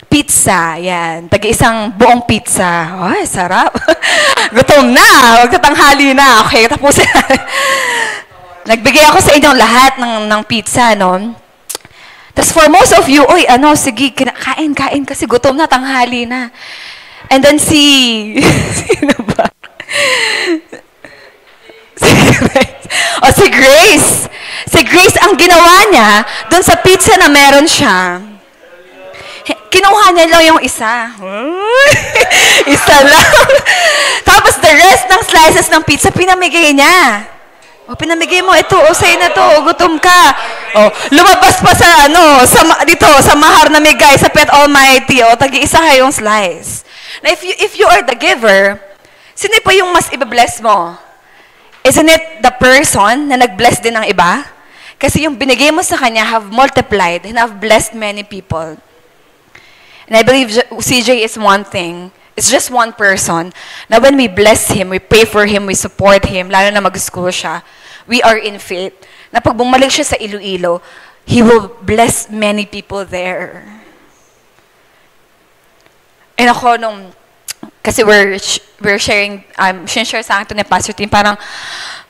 Speaker 5: pizza, yan. Tag-isang buong pizza. Ay, sarap. Gutom na. Magtatanghali na. Okay, tapusin na. Nagbigay ako sa inyong lahat ng pizza, no? Tapos for most of you, sige, kain kasi gutom na, tanghali na. And then sino ba? Si Grace. Si Grace, ang ginawa niya, doon sa pizza na meron siya, kinuha niya lang yung isa. Isa lang. Tapos the rest ng slices ng pizza, pinamigay niya.
Speaker 6: O, pinamigay mo, ito, o, sa'yo na to, o, gutom ka. O, lumabas pa sa, dito, sa mahar na migay, sa Pet Almighty, o, tagi-isa kayong slice. Na if you are the giver, sino pa yung mas ibe-bless mo? Isn't it the person na nag-bless din ng iba? Kasi yung binigay mo sa kanya have multiplied and have blessed many people. And I believe CJ is one thing. It's just one person. Now when we bless him, we pray for him, we support him, lalo na mag-school siya, we are in faith. Na pag bumalik siya sa Iloilo, he will bless many people there. And ako kasi we're sharing, sinishare sa akin ito ni Pastor Tim, parang,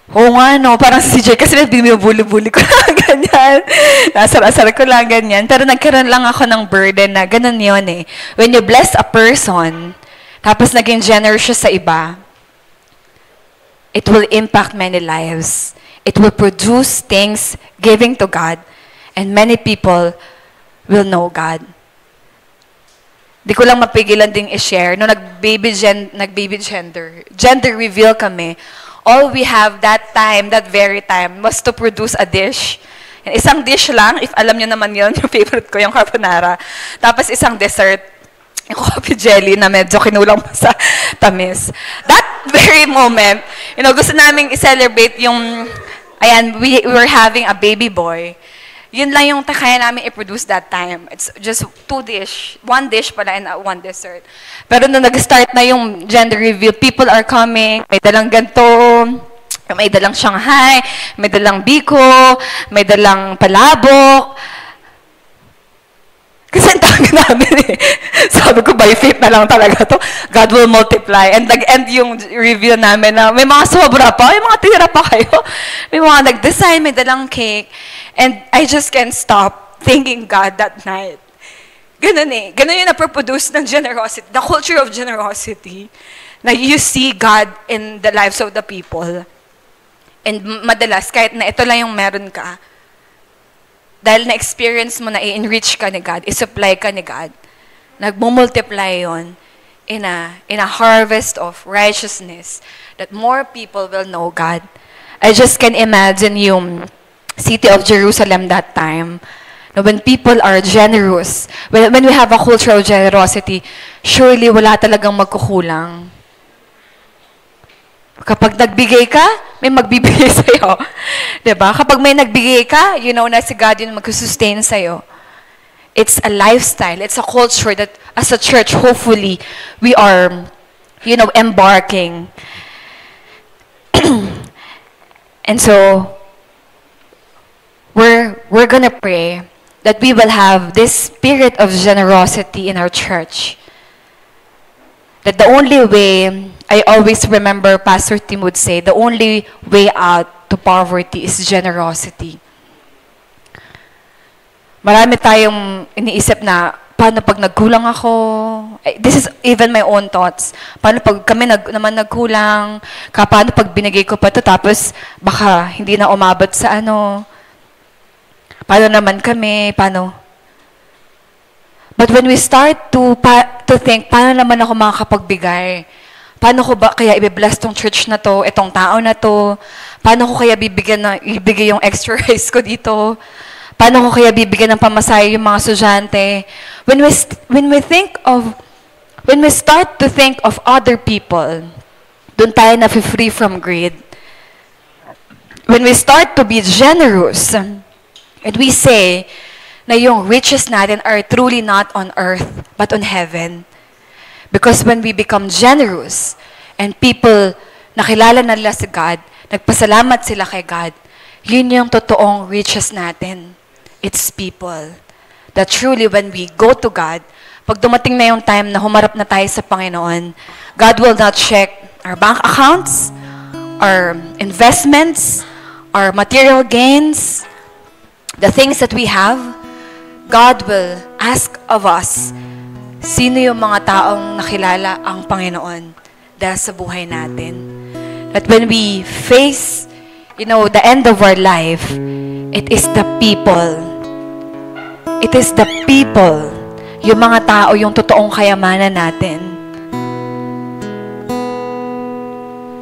Speaker 6: parang si CJ, kasi binubuli-buli ko lang, ganyan. Nasar-asar ko lang, ganyan. Pero nagkaroon lang ako ng burden na ganun yun eh. When you bless a person, tapos naging generous siya sa iba, it will impact many lives. It will produce things giving to God, and many people will know God. Di ko lang mapigilan ding i-share. Nung gender reveal kami, all we have that very time, was to produce a dish. And isang dish lang, if alam nyo naman yun, yung favorite ko, yung carbonara. Tapos isang dessert, yung coffee jelly na medyo kinulang pa sa tamis. That very moment, gusto naming i-celebrate yung, we were having a baby boy. Yun lang yung kaya namin i-produce that time. It's just one dish pala and one dessert. Pero nung nag-start na yung gender reveal, people are coming, may dalang ganto, may dalang Shanghai, may dalang biko, may dalang palabok. Kasi ang dami namin eh. Sabi ko, by faith na lang talaga to. God will multiply. And nag-end yung review namin na may mga sobra pa, may mga tira pa kayo. May mga nag-design, may dalang cake. And I just can't stop thanking God that night. Ganun eh. Ganun yung naproproduce ng generosity, the culture of generosity. Na you see God in the lives of the people. And madalas, kahit na ito lang yung meron ka, dahil na-experience mo na i-enrich ka ni God, i-supply ka ni God, nagmumultiply yon in a harvest of righteousness that more people will know God. I just can imagine yung city of Jerusalem that time. When people are generous, when we have a culture of generosity, surely wala talagang magkukulang. Kapag nagbigay ka, may magbibigay sa'yo. Diba? Kapag may nagbigay ka, you know na si God yung mag-sustain sa'yo. It's a lifestyle. It's a culture that, as a church, hopefully, we are, embarking. And so, we're gonna pray that we will have this spirit of generosity in our church. That the only way, I always remember Pastor Tim would say, the only way out to poverty is generosity. Marami tayong iniisip na, paano pag nagkulang ako? This is even my own thoughts. Paano pag kami naman nagkulang? Paano pag binigay ko pa ito, tapos baka hindi na umabot sa Paano naman kami? Paano? But when we start to think, paano naman ako makakapagbigay? Paano ko ba kaya i-bless tong church na to, itong tao na to? Paano ko kaya ibigay yung extra rice ko dito? Paano ko kaya bibigyan ng pamasahe yung mga estudyante? When we start to think of other people, doon tayo na free from greed. When we start to be generous, and we say na yung riches natin are truly not on earth, but on heaven. Because when we become generous, and people nakilala nila si God, nagpasalamat sila kay God, yun yung totoong riches natin. It's people. That truly when we go to God, pag dumating na yung time na humarap na tayo sa Panginoon, God will not check our bank accounts, our investments, our material gains, the things that we have. God will ask of us, sino yung mga taong nakilala ang Panginoon dahil sa buhay natin. That when we face, the end of our life, it is the people. It is the people, yung mga tao, yung totoong kayamanan natin.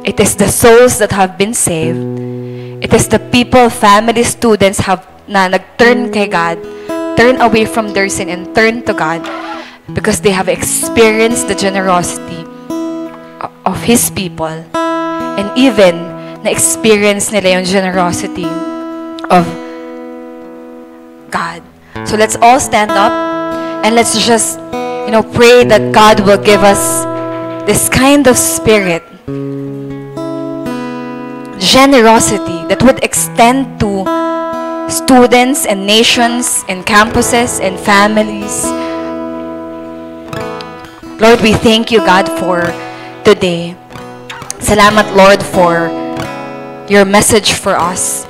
Speaker 6: It is the souls that have been saved. It is the people, family, students na nag-turn kay God, turn away from their sin and turn to God because they have experienced the generosity of His people. And even na-experience nila yung generosity of God. So let's all stand up and let's just, pray that God will give us this kind of spirit, generosity that would extend to students and nations and campuses and families. Lord, we thank you, God, for today. Salamat, Lord, for your message for us.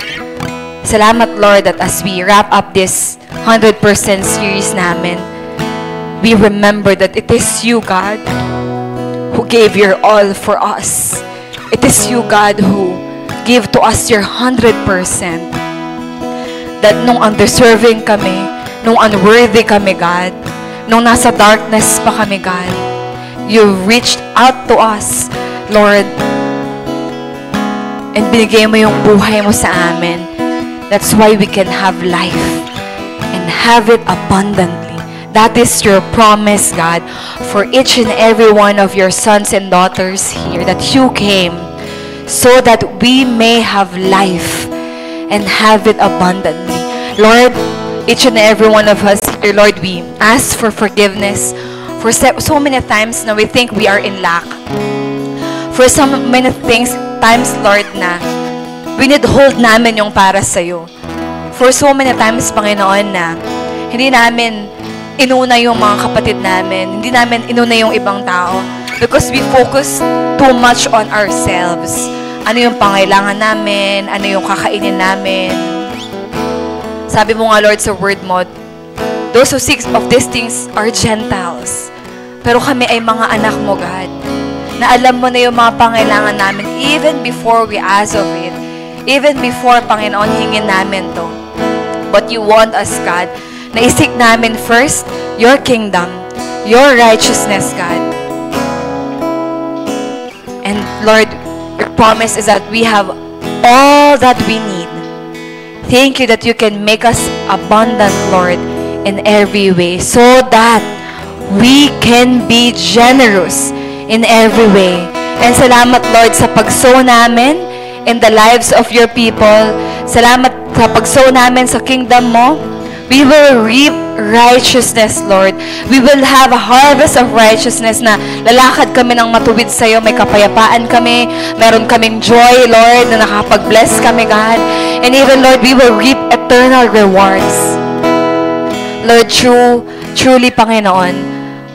Speaker 6: Salamat, Lord, that as we wrap up this 100% series namin, we remember that it is you, God, who gave your all for us. It is you, God, who gave to us your 100%. That nung undeserving kami, nung unworthy kami, God, nung nasa darkness pa kami, God, you reached out to us, Lord, and binigay mo yung buhay mo sa amin. That's why we can have life and have it abundantly. That is your promise, God, for each and every one of your sons and daughters here, that you came so that we may have life and have it abundantly. Lord, each and every one of us here, Lord, we ask for forgiveness for so many times na we think we are in lack. For so many times, Lord, na winidhold namin yung para sa'yo. For so many times, Panginoon, na hindi namin inuna yung mga kapatid namin, hindi namin inuna yung ibang tao, because we focus too much on ourselves. Ano yung pangailangan namin, ano yung kakainin namin. Sabi mo nga, Lord, sa word mo, those who seek of these things are Gentiles. Pero kami ay mga anak mo, God, na alam mo na yung mga pangailangan namin even before we ask of it. Even before, Panginoon, hingin namin to. But you want us, God, na isik namin first your kingdom, your righteousness, God. And Lord, your promise is that we have all that we need. Thank you that you can make us abundant, Lord, in every way, so that we can be generous in every way. And salamat, Lord, sa pag-sow namin in the lives of your people. Salamat sa pag-sow namin sa kingdom mo. We will reap righteousness, Lord. We will have a harvest of righteousness na lalakad kami ng matuwid sa'yo. May kapayapaan kami. Meron kaming joy, Lord, na nakapag-bless kami, God. And even, Lord, we will reap eternal rewards. Lord, truly, Panginoon,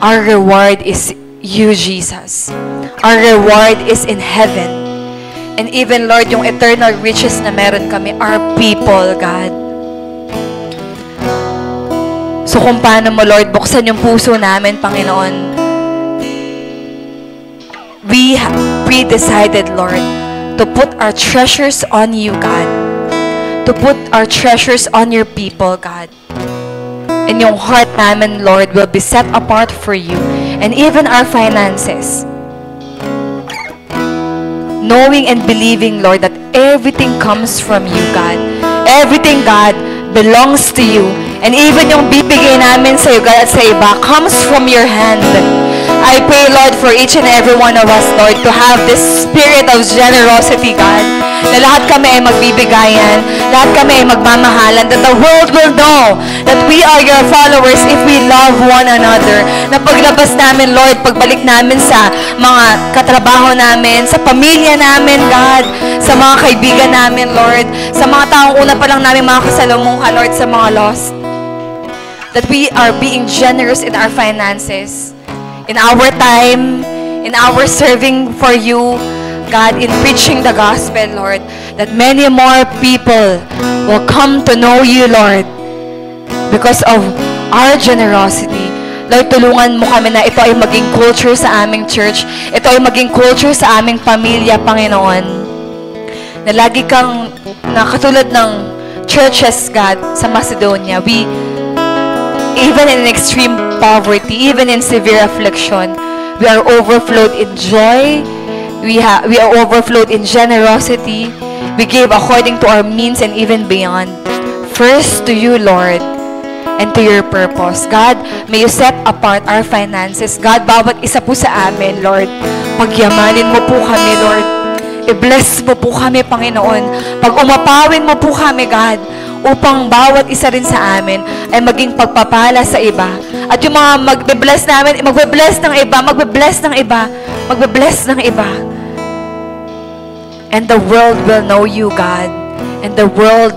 Speaker 6: our reward is you, Jesus. Our reward is in heaven. And even, Lord, yung eternal riches na meron kami are people, God. So kung paano mo, Lord, buksan yung puso namin, Panginoon, we have pre-decided, Lord, to put our treasures on you, God. To put our treasures on your people, God. And yung heart namin, Lord, will be set apart for you. And even our finances. Knowing and believing, Lord, that everything comes from you, God. Everything, God, belongs to you. And even yung bibigay namin sa iyo, God, at sa iba, comes from your hand. I pray, Lord, for each and every one of us, Lord, to have this spirit of generosity, God. Na lahat kami ay magbibigayan, lahat kami ay magmamahalan, that the world will know that we are your followers if we love one another. Na paglabas namin, Lord, pagbalik namin sa mga katrabaho namin, sa pamilya namin, God, sa mga kaibigan namin, Lord, sa mga taong una pa lang namin mga kasalamuha, Lord, sa mga lost. That we are being generous in our finances, in our time, in our serving for you, God, in preaching the gospel, Lord, that many more people will come to know you, Lord, because of our generosity. Lord, tulungan mo kami na ito ay maging culture sa aming church, ito ay maging culture sa aming pamilya, Panginoon, na lagi kang nakatulad ng churches, God, sa Macedonia. Even in extreme poverty, even in severe affliction, we are overflowed in joy. We are overflowed in generosity. We gave according to our means and even beyond. First to you, Lord, and to your purpose. God, may you set apart our finances. God, bawat isa po sa amin, Lord, pagyamanin mo po kami, Lord. I-bless mo po kami, Panginoon. Pag-umapawin mo po kami, God, upang bawat isa rin sa amin ay maging pagpapala sa iba. At yung mga magbe-bless namin, magbe-bless ng iba, magbe-bless ng iba, magbe-bless ng iba. And the world will know you, God. And the world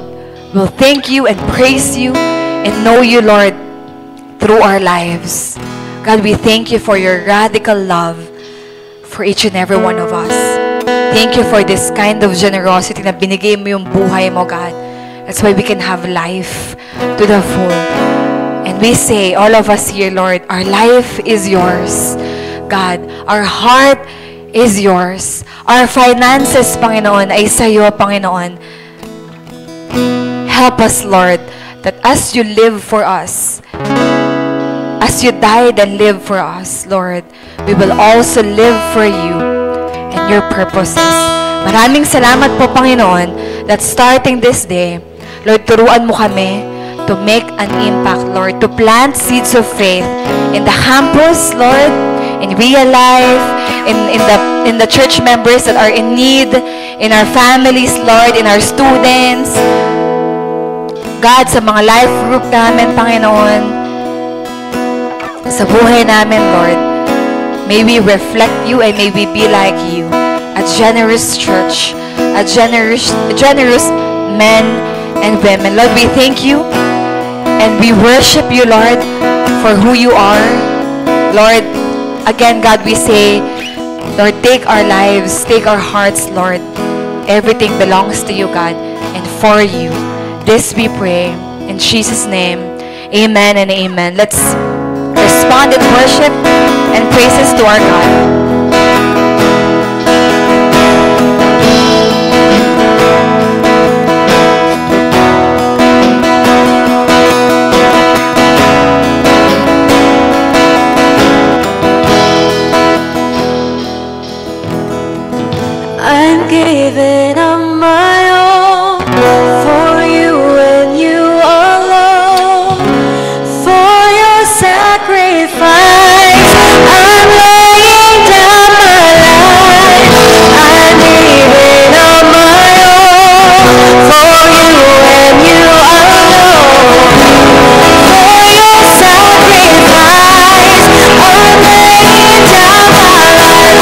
Speaker 6: will thank you and praise you and know you, Lord, through our lives. God, we thank you for your radical love for each and every one of us. Thank you for this kind of generosity na binigay mo yung buhay mo, God. That's why we can have life to the full. And we say, all of us here, Lord, our life is yours. God, our heart is yours. Our finances, Panginoon, ay sa'yo, Panginoon. Help us, Lord, that as you live for us, as you died and lived for us, Lord, we will also live for you and your purposes. Maraming salamat po, Panginoon, that starting this day, Lord, turuan mo kami to make an impact, Lord, to plant seeds of faith in the campus, Lord, in real life, in the church members that are in need, in our families, Lord, in our students, God, sa mga life group namin, Panginoon, sa buhay namin, Lord, may we reflect you and may we be like you, a generous church, a generous men and women. Lord, we thank you and we worship you, Lord, for who you are. Lord, again, God, we say, Lord, take our lives, take our hearts, Lord. Everything belongs to you, God, and for you. This we pray in Jesus' name. Amen and amen. Let's respond in worship and praises to our God.
Speaker 4: I'm giving up my all for you and you alone. For your sacrifice, I'm laying down my life. I'm giving up my all for you and you alone. For your sacrifice, I'm laying down my life.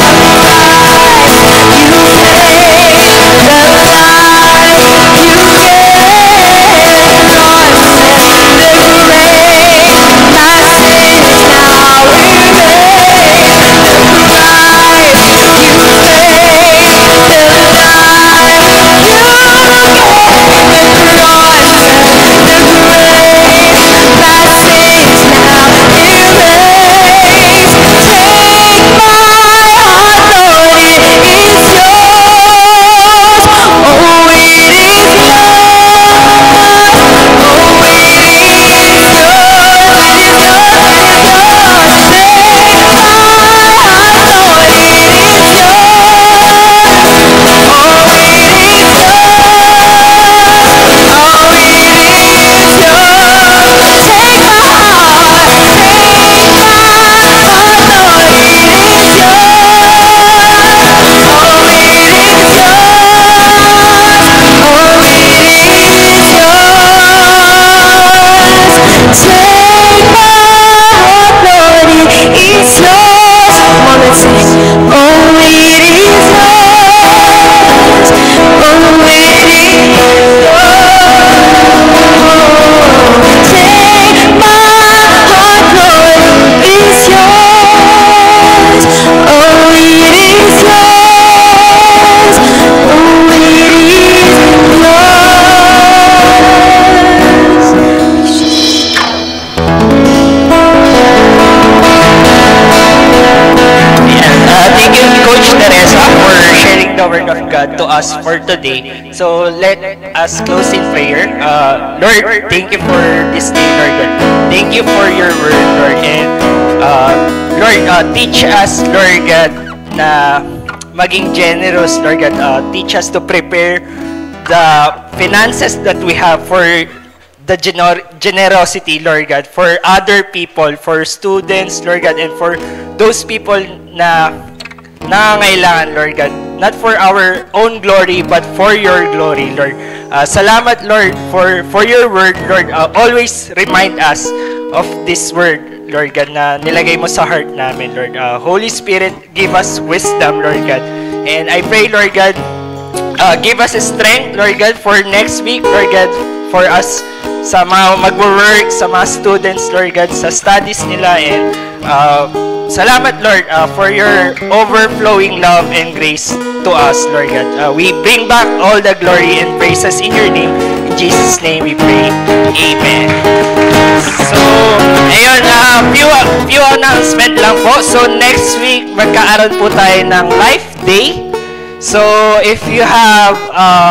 Speaker 2: God to us for today. So let us close in prayer. Lord, thank you for this day, Lord God. Thank you for your word, Lord. And Lord, teach us, Lord God, na maging generous, Lord God. Teach us to prepare the finances that we have for the generosity, Lord God, for other people, for students, Lord God, and for those people na nangangailangan, Lord God. Not for our own glory, but for your glory, Lord. Salamat, Lord, for your word, Lord. Always remind us of this word, Lord God, na nilagay mo sa heart namin, Lord. Holy Spirit, give us wisdom, Lord God. And I pray, Lord God, give us strength, Lord God, for next week, Lord God, for us sa mga mag-work, sa mga students, Lord God, sa studies nila. And salamat, Lord, for your overflowing love and grace to us, Lord God. We bring back all the glory and praises in your name. In Jesus' name we pray. Amen. So, ayun, few announcement lang po. So, next week, magkaaroon po tayo ng Life Day. So, if you have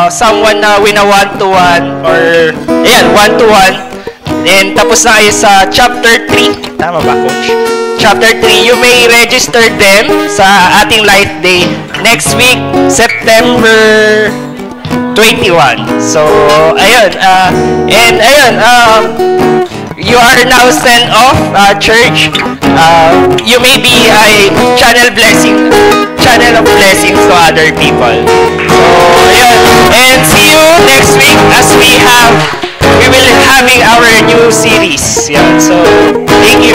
Speaker 2: someone na wina one-to-one or, ayan, one-to-one, then tapos na kayo sa chapter 3. Tama ba, Coach? Chapter 3, you may register them sa ating Life Day next week, September 21. So, ayun, and ayun, you are now sent off, church. You may be a channel of blessings to other people. So, ayun, and see you next week as we will having our new series. Yeah, so, thank you.